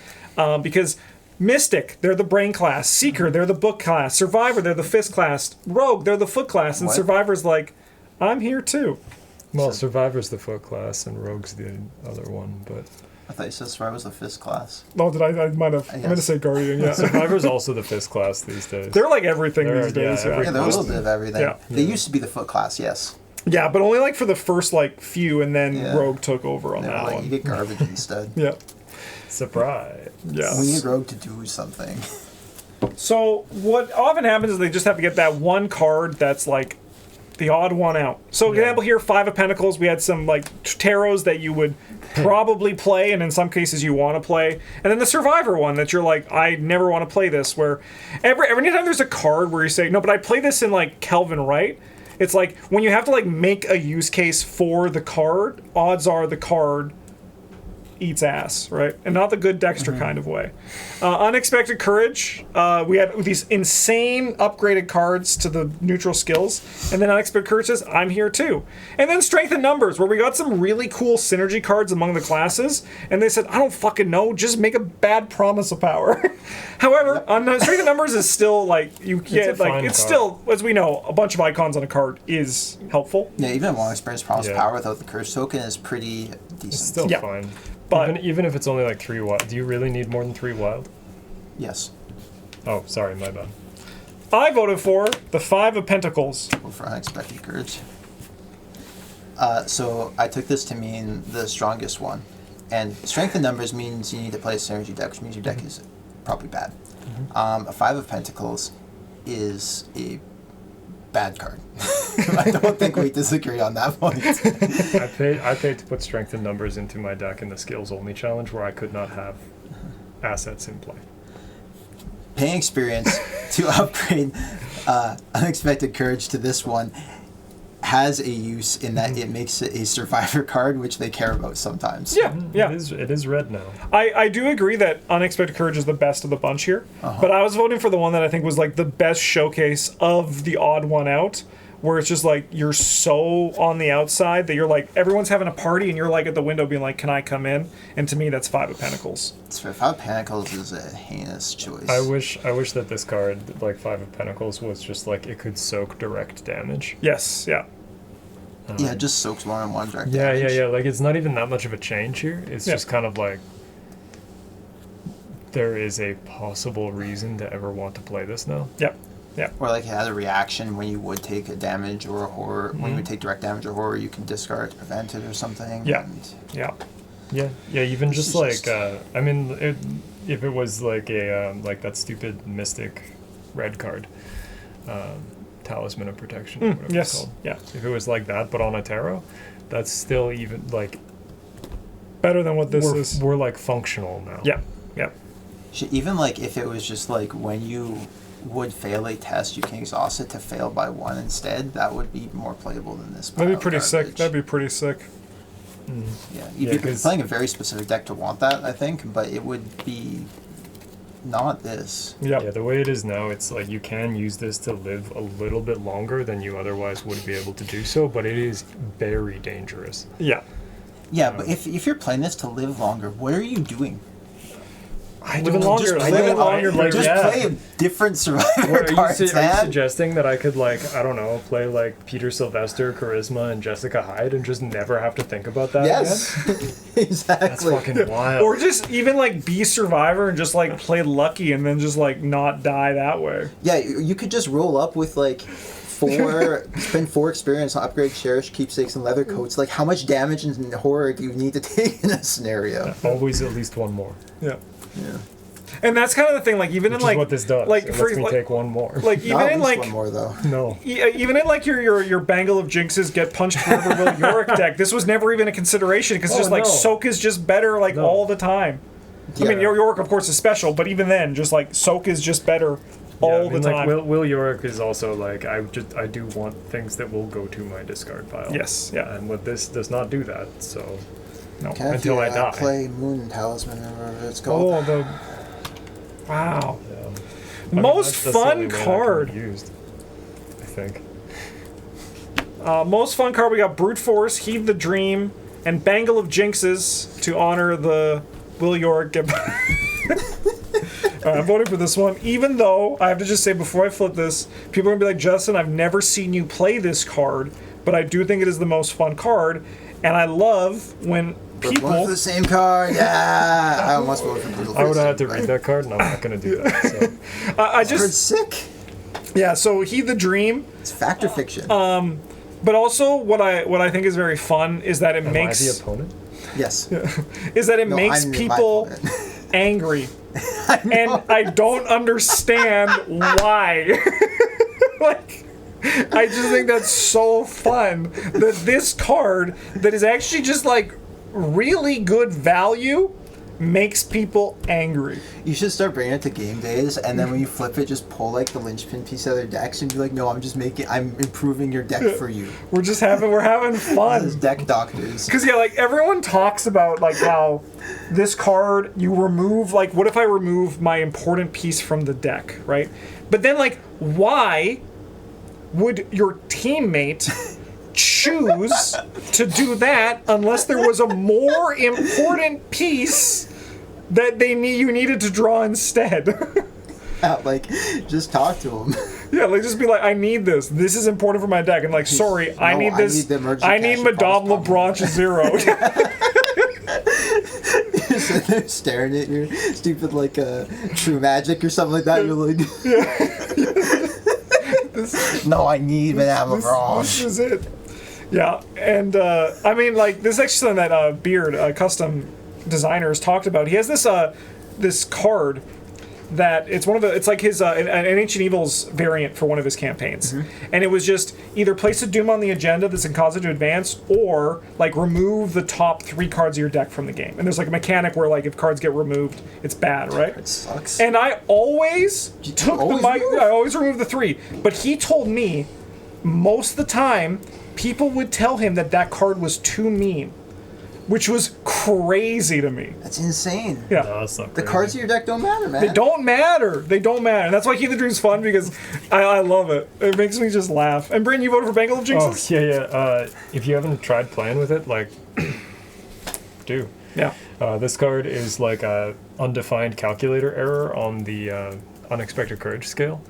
because Mystic, they're the brain class. Seeker, they're the book class. Survivor, they're the fist class. Rogue, they're the foot class. And What? Survivor's like, I'm here too. Well, Survivor's the foot class and Rogue's the other one, but I thought you said Survivor was the fifth class. Oh, did I might have. I meant to say Guardian, yeah. Survivor's also the fist class these days. They're like everything They're- these days. yeah, Yeah, Yeah, they're a little bit of everything. Yeah. They used to be the foot class, yes. Yeah, but only like for the first like few, and then Yeah. Rogue took over on They were that like, you one. get garbage instead. Yeah. Surprise. Yeah. We need Rogue to do something. So what often happens is they just have to get that one card that's like the odd one out. So example here, 5 of Pentacles. We had some like tarots that you would probably play, and in some cases you want to play. And then the Survivor one that you're like, I never want to play this. Where every time there's a card where you say, no, but I play this in like Kelvin Wright. It's like when you have to like make a use case for the card, odds are the card eats ass, right? And not the good Dexter kind of way. Unexpected Courage. We had these insane upgraded cards to the neutral skills. And then Unexpected Courage says, I'm here too. And then Strength in Numbers, where we got some really cool synergy cards among the classes. And they said, I don't fucking know, just make a bad promise of power. However, on Strength in Numbers is still like, you can't, a like, fine it's card. still, as we know, a bunch of icons on a card is helpful. Yeah, even Long Experience Promise Yeah. Power without the Curse token is pretty decent. It's still Yeah. fine. But Even if it's only like 3 wild. Do you really need more than 3 wild? Yes. Oh, sorry, my bad. I voted for the 5 of Pentacles. Go for Unexpected Courage. So I took this to mean the strongest one. And Strength in Numbers means you need to play a synergy deck, which means your deck is probably bad. A 5 of Pentacles is a bad card. I don't think we disagree on that point. I paid to put strength in numbers into my deck in the skills only challenge where I could not have assets in play. Paying experience to upgrade Unexpected Courage to this one has a use in that it makes it a survivor card, which they care about sometimes. Yeah, yeah. It is red now. I do agree that Unexpected Courage is the best of the bunch here, but I was voting for the one that I think was like the best showcase of the odd one out, where it's just like you're so on the outside that you're like everyone's having a party and you're like at the window being like, can I come in? And to me that's 5 of Pentacles. So 5 of Pentacles is a heinous choice. I wish that this card, like 5 of Pentacles, was just like it could soak direct damage. Yes, yeah. Yeah, it just soaks 1-on-1 direct Yeah, damage. yeah. Like it's not even that much of a change here. It's Yeah. just kind of like there is a possible reason to ever want to play this now. Yep. Yeah. Or like it has a reaction when you would take a damage or a horror. When you would take direct damage or horror, you can discard to prevent it or something. Yeah. And Yeah. Yeah. Even This just is like just- I mean, if it was like a like that stupid mystic red card, Talisman of Protection. Whatever it's Yes. called. Yeah. If it was like that, but on a tarot, that's still even like Better than what this we're, is. we're like functional now. Yeah. Yeah. even like if it was just like when you would fail a test, you can exhaust it to fail by 1 instead. That would be more playable than this. That'd be pile pretty sick. garbage. That'd be pretty sick. Yeah, Yeah, you'd be 'cause- playing a very specific deck to want that, I think, but it would be not this. Yep. Yeah, the way it is now, it's like you can use this to live a little bit longer than you otherwise would be able to do so, but it is very dangerous. Yeah. Yeah, but if you're playing this to live longer, what are you doing? Living longer. Just play, Living longer. like, just yeah. play a different survivor What, are, cards, you are you man. suggesting that I could, like, I don't know, play like Peter Sylvester, Charisma, and Jessica Hyde and just never have to think about that Yes, again? That's exactly. fucking wild. Or just even like be Survivor and just like play lucky and then just like not die that way. Yeah, you could just roll up with like 4, spend 4 experience on upgrade, cherish, keepsakes, and leather coats. Like, how much damage and horror do you need to take in a scenario? Always at least one more. Yeah. Yeah. And that's kind of the thing. Like even Which in like is what this does. like It for lets me like, take one more. like Not even at in least like one more though. no. even in like your bangle of jinxes get punched forever Will Yorick deck, this was never even a consideration because Oh, just like no. soak is just better like No. all the time. I mean Yeah. Yorick of course is special, but even then just like soak is just better all the time. Like Will Yorick is also like I do want things that will go to my discard pile. Yes, yeah. And what this does not do that. So No. Can Until I die. play Moon Talisman or whatever it's called? Oh, the wow. yeah. I mean, Most that's the fun only way that can card. be used, I think. Most fun card. We got Brute Force, Heed the Dream, and Bangle of Jinxes to honor the Will Yorick. I'm voting for this one, even though I have to just say before I flip this, people are gonna be like, Justin, I've never seen you play this card, but I do think it is the most fun card, and I love when We're people. going for the same card. Yeah, I almost voted for Brutal I would have had to Force, read that card, and I'm not going to do that. So. I Card's just sick. yeah. So Heed the Dream, It's fact or fiction. but also what I think is very fun is that it Am makes I the opponent? Yes. is that it No, makes I'm my people opponent. angry. And I don't understand why. Like, I just think that's so fun that this card that is actually just like really good value makes people angry. You should start bringing it to game days, and then when you flip it, just pull like the linchpin piece out of their decks and be like, "No, I'm improving your deck for you." We're having As fun. deck doctors. Because yeah, like everyone talks about like how this card you remove, like what if I remove my important piece from the deck, right? But then like why would your teammate choose to do that unless there was a more important piece that you needed to draw instead? Like, just talk to them. Yeah, like just be like, I need this. This is important for my deck. And like, sorry, I No, need I this. need the emergency I need cash Madame deposit LeBlanc Zero. So they're staring at your stupid like True Magic or something like that. You're like, no, I need Madame This LeBlanc. is it. Yeah, and I mean, like this is actually something that Beard, custom designers, talked about. He has this this card that it's like his an Ancient Evils variant for one of his campaigns, and it was just either place a Doom on the agenda that's can cause it to advance, or like remove the top 3 cards of your deck from the game. And there's like a mechanic where like if cards get removed, it's bad, right? It sucks. And I always always remove? I always remove the 3. But he told me most of the time people would tell him that card was too mean, which was crazy to me. That's insane. Yeah. No, that's not The crazy. cards in your deck don't matter, man. They don't matter. They don't matter. And that's why Heed the Dream's fun, because I love it. It makes me just laugh. And Bryn, you voted for Bangle of Oh, Jinxes? yeah. If you haven't tried playing with it, like, do. Yeah. This card is like a undefined calculator error on the unexpected courage scale.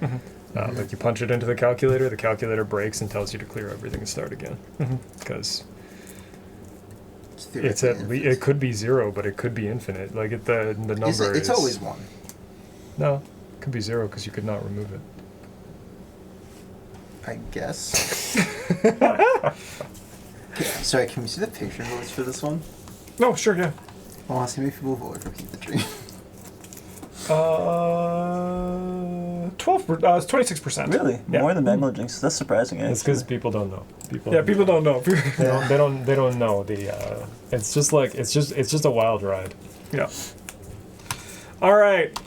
Like you punch it into the calculator breaks and tells you to clear everything and start again. Because it's it could be 0, but it could be infinite. Like the number It's always 1. No, it could be 0 because you could not remove it. I guess. Sorry, can we see the picture votes for this one? No, sure, yeah. I want to see how many people voted for Keep the Dream. 26%. Really? Yeah. More than Bangle Jinx? That's surprising. It's Actually. because people don't know. People don't know. They don't know the. It's just a wild ride. Yeah. All right.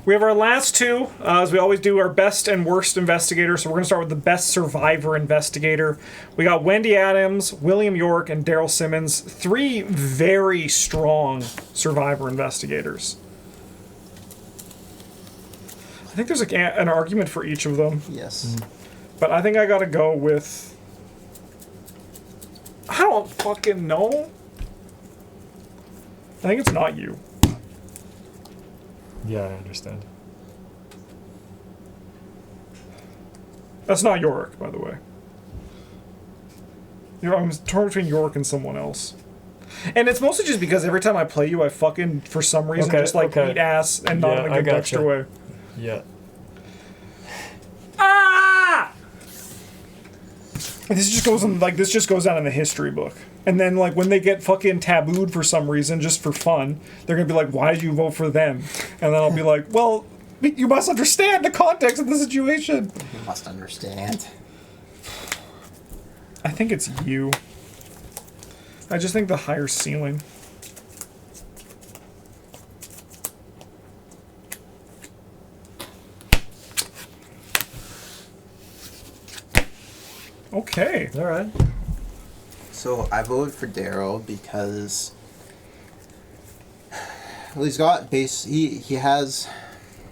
We have our last 2, as we always do, our best and worst investigator. So we're going to start with the best survivor investigator. We got Wendy Adams, William York, and Daryl Simmons. 3 very strong survivor investigators. I think there's an argument for each of them, Yes. but I think I got to go with... I don't fucking know. I think it's not you. Yeah, I understand. That's not York, by the way. I'm torn between York and someone else. And it's mostly just because every time I play you, I fucking, for some reason, just like eat ass and not in a good Dexter way. Yeah. Ah! This just goes down in the history book. And then, like, when they get fucking tabooed for some reason, just for fun, they're gonna be like, why did you vote for them? And then I'll be like, well, you must understand the context of the situation. You must understand. I think it's you. I just think the higher ceiling. Okay. All right. So I voted for Daryl because, well, he's got base. He has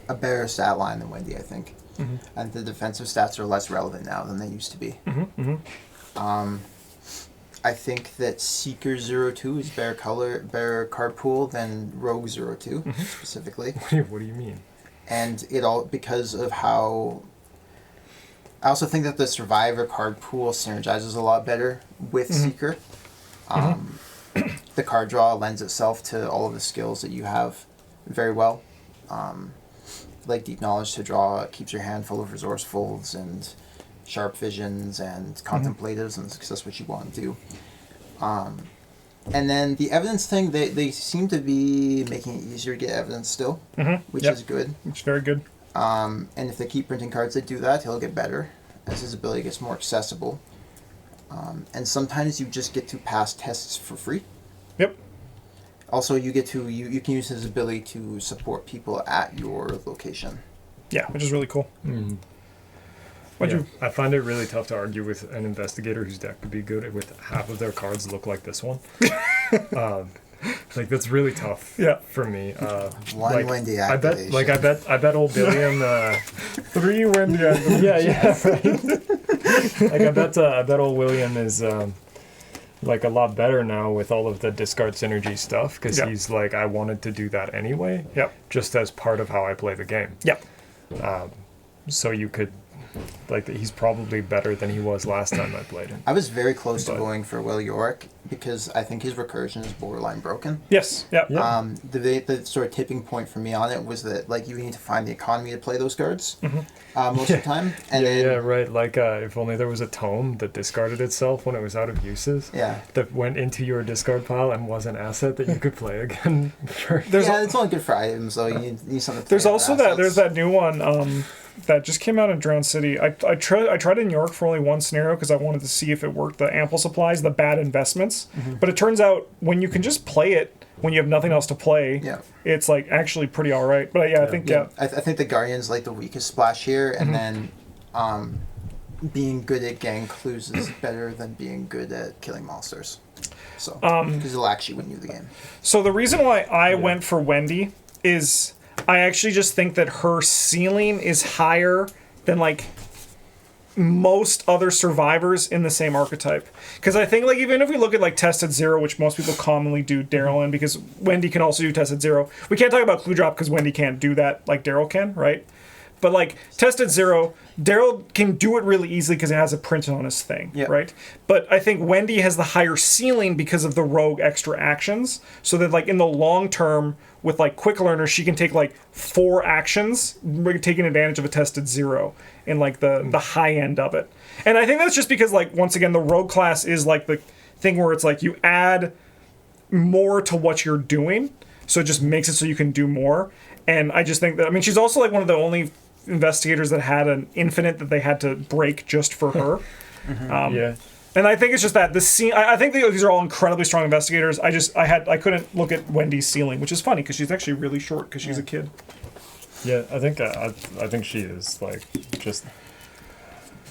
a better stat line than Wendy, I think, and the defensive stats are less relevant now than they used to be. I think that Seeker 02 is better card pool than Rogue 02 specifically, What do you mean? and it all because of how. I also think that the Survivor card pool synergizes a lot better with Seeker. The card draw lends itself to all of the skills that you have very well. Like Deep Knowledge to draw keeps your hand full of resourcefuls and sharp visions and contemplatives, and that's what you want to do. And then the evidence thing, they seem to be making it easier to get evidence still, which is good. It's very good. And if they keep printing cards that do that, he'll get better as his ability gets more accessible. And sometimes you just get to pass tests for free. Yep. Also, you get to you can use his ability to support people at your location. Yeah, which is really cool. I find it really tough to argue with an investigator whose deck could be good with half of their cards look like this one. Like that's really tough. Yeah. For me. One Wendy activation. I bet old Billiam. 3 Wendy activations. Yeah. Right. Like I bet old William is like a lot better now with all of the discard synergy stuff because he's like I wanted to do that anyway. Yep. Just as part of how I play the game. Yep. So you could. Like he's probably better than he was last time I played him. I was very close to going for Will York because I think his recursion is borderline broken. Yes. Yep. Yeah. The sort of tipping point for me on it was that like you need to find the economy to play those cards most of the time. And then, right. Like if only there was a tome that discarded itself when it was out of uses. Yeah. That went into your discard pile and was an asset that you could play again. It's only good for items though. You need something. To There's play also with assets. there's that new one that just came out in Drowned City. I tried in York for only one scenario because I wanted to see if it worked. The ample supplies, the bad investments. But it turns out when you can just play it when you have nothing else to play, it's like actually pretty all right. But I think I think the Guardian's like the weakest splash here, and then being good at gang clues is better than being good at killing monsters. So because it'll actually win you the game. So the reason why I went for Wendy is I actually just think that her ceiling is higher than like most other survivors in the same archetype. Because I think like even if we look at like Tested Zero, which most people commonly do Daryl in, because Wendy can also do Tested Zero. We can't talk about Clue Drop because Wendy can't do that like Daryl can, right? But like Tested Zero, Daryl can do it really easily because it has a print on his thing, right? But I think Wendy has the higher ceiling because of the rogue extra actions. So that like in the long term with like Quick Learner, she can take like 4 actions, taking advantage of a Tested Zero in like the high end of it. And I think that's just because like once again the rogue class is like the thing where it's like you add more to what you're doing, so it just makes it so you can do more. And I just think that she's also like one of the only investigators that had an infinite that they had to break just for her. And I think it's just that the scene. I think these are all incredibly strong investigators. I couldn't look at Wendy's ceiling, which is funny because she's actually really short because she's a kid. Yeah, I think she is like just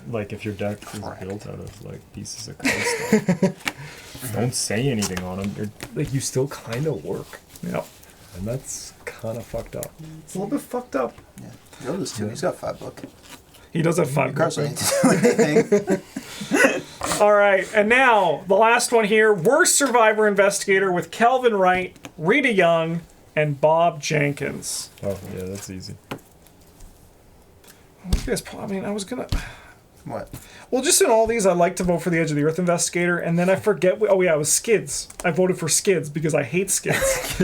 like if your deck is built out of like pieces of card stuff, don't say anything on them. Like you still kind of work. Yeah. And that's kind of fucked up. It's a little bit fucked up. Yeah. Joe's too. He's got 5 book. He does have 5 Cards don't need to do anything. All right, and now the last one here: worst survivor investigator with Calvin Wright, Rita Young, and Bob Jenkins. Oh yeah, that's easy. What do you guys? I was gonna. What? Well, just in all these, I like to vote for the Edge of the Earth investigator, and then I forget. Oh yeah, it was Skids. I voted for Skids because I hate Skids.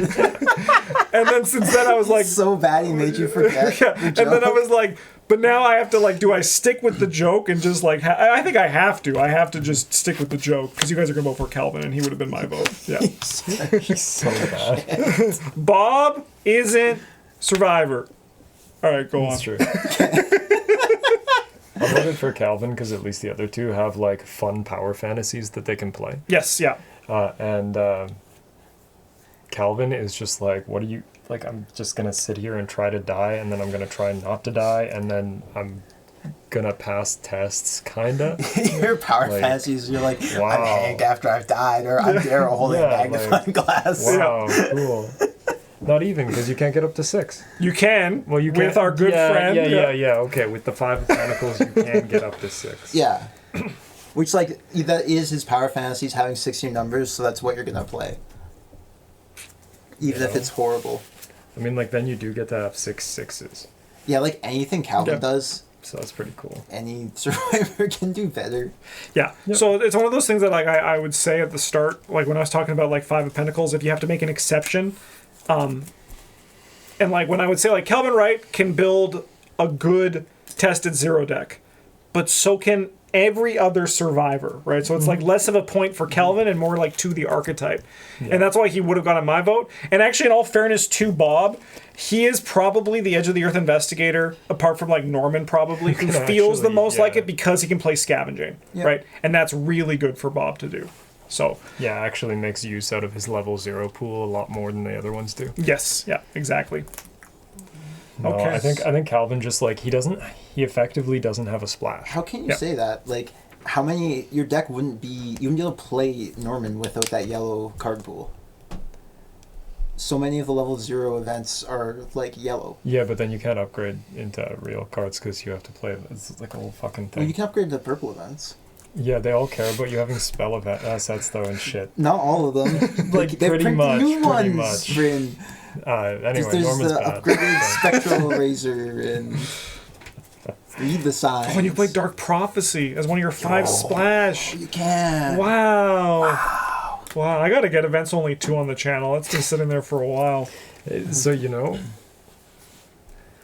And then since then, I was like, so bad he made you forget. And then I was like, but now I have to like, do I stick with the joke and just like? I think I have to. I have to just stick with the joke because you guys are gonna vote for Calvin, and he would have been my vote. Yeah. He's so bad. Bob isn't Survivor. All right, go on. That's true. I voted for Calvin because at least the other two have like fun power fantasies that they can play. Yes, yeah. And Calvin is just like, what do you like? I'm just gonna sit here and try to die, and then I'm gonna try not to die, and then I'm gonna pass tests, kinda. Your power Like, fantasies, you're like, wow. I'm hanged after I've died, or I'm Daryl holding Yeah, a magnifying glass. Wow, cool. Not even, because you can't get up to 6. You can. Well, you with can, our good friend. Yeah. Okay, with the 5 of Pentacles, you can get up to 6. Yeah. Which, like, that is his power fantasies, having 16 numbers, so that's what you're gonna play. Even if Yeah. it's horrible. I mean, like, then you do get to have 6 sixes. Yeah, like anything Calvin Yeah. does, So that's pretty cool. any survivor can do better. Yeah. Yep. So it's one of those things that like I would say at the start, like when I was talking about like 5 of Pentacles, if you have to make an exception, and like when I would say like Calvin Wright can build a good tested 0 deck, but so can every other survivor, right? So it's like less of a point for Calvin and more like to the archetype. And that's why he would have gotten my vote. And actually, in all fairness to Bob, he is probably the Edge of the Earth investigator, apart from like Norman probably, who feels the Actually, most like yeah. it because he can play scavenging, Yeah. right? And that's really good for Bob to do. So, Yeah, actually makes use out of his level 0 pool a lot more than the other ones do. yes, yeah, exactly. No, Okay. I think Calvin just like he effectively doesn't have a splash. How can you Yeah. say that? Like, how many, your deck wouldn't be, you wouldn't be able to play Norman without that yellow card pool. So many of the level 0 events are, like, yellow. Yeah, but then you can't upgrade into real cards because you have to play. It's like a whole fucking thing. Well, you can upgrade to purple events. Yeah, they all care about you having spell event assets though and shit. Not all of them. Like, they pretty print much, new pretty ones, much. Bryn. Anyway, There's Norman's the bad. upgraded Spectral Razor and read the signs. Oh, and you play Dark Prophecy as one of your 5 splash. You can. Wow. Wow, I gotta get events only 2 on the channel. It's been sitting there for a while. So you know,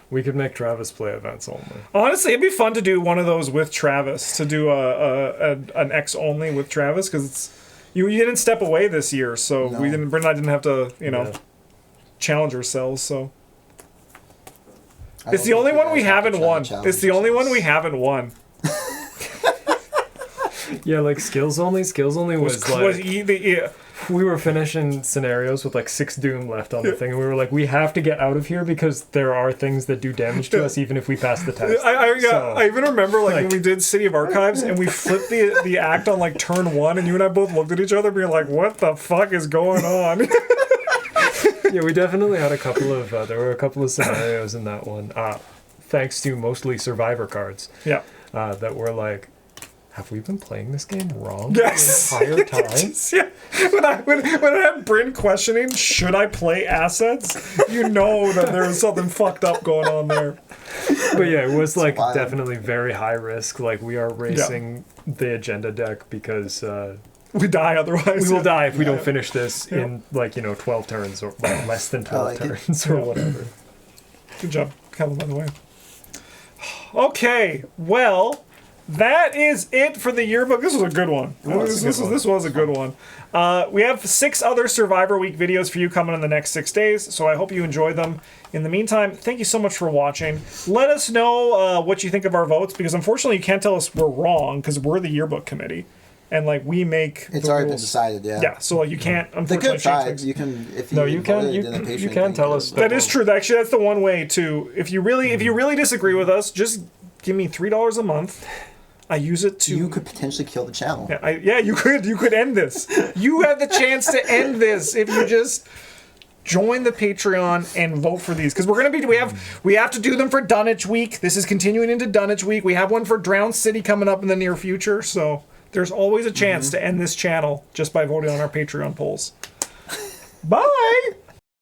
we could make Travis play events only. Honestly, it'd be fun to do one of those with Travis, to do an X only with Travis, because it's you didn't step away this year, so No. Bryn and I didn't have to, Yeah. challenge ourselves, so. I It's don't the only think you one we guys have to haven't try won. and challenge It's the only one yourselves. we haven't won. Yeah, like skills only was like Yeah. we were finishing scenarios with like 6 doom left on the thing, and we were like, we have to get out of here because there are things that do damage to us even if we pass the test. I even remember like when like- we did City of Archives and we flipped the act on like turn 1, and you and I both looked at each other being like, what the fuck is going on? Yeah, we definitely had a couple of there were a couple of scenarios in that one, thanks to mostly survivor cards, Yeah. that were like, have we been playing this game wrong Yes. the entire time? Yeah. When I had Bryn questioning, should I play assets? You know that there was something fucked up going on there. But yeah, it was like wild. definitely very high risk. Like we are racing the agenda deck because We die otherwise. we will die if we Yeah. don't finish this in 12 turns or well, less than 12 like it. turns or whatever. Good job, Calvin, by the way. Okay, well, that is it for the yearbook. This was a good one. This was a good one. We have 6 other Survivor Week videos for you coming in the next 6 days, so I hope you enjoyed them. In the meantime, thank you so much for watching. Let us know what you think of our votes, because unfortunately you can't tell us we're wrong, because we're the yearbook committee. And like we make It's the already been rules. decided, yeah. Yeah, so like you can't The unfortunately good change side, things. you can, if you No, you can- voted you- in the you Patreon can thing, tell you us could- That is true. Actually, that's the one way to. If you really disagree with us, just give me $3 a month. I use it to. You could potentially kill the channel. Yeah, you could. You could end this. You have the chance to end this if you just join the Patreon and vote for these, because we're gonna be. We have to do them for Dunwich Week. This is continuing into Dunwich Week. We have one for Drowned City coming up in the near future. So there's always a chance to end this channel just by voting on our Patreon polls. Bye.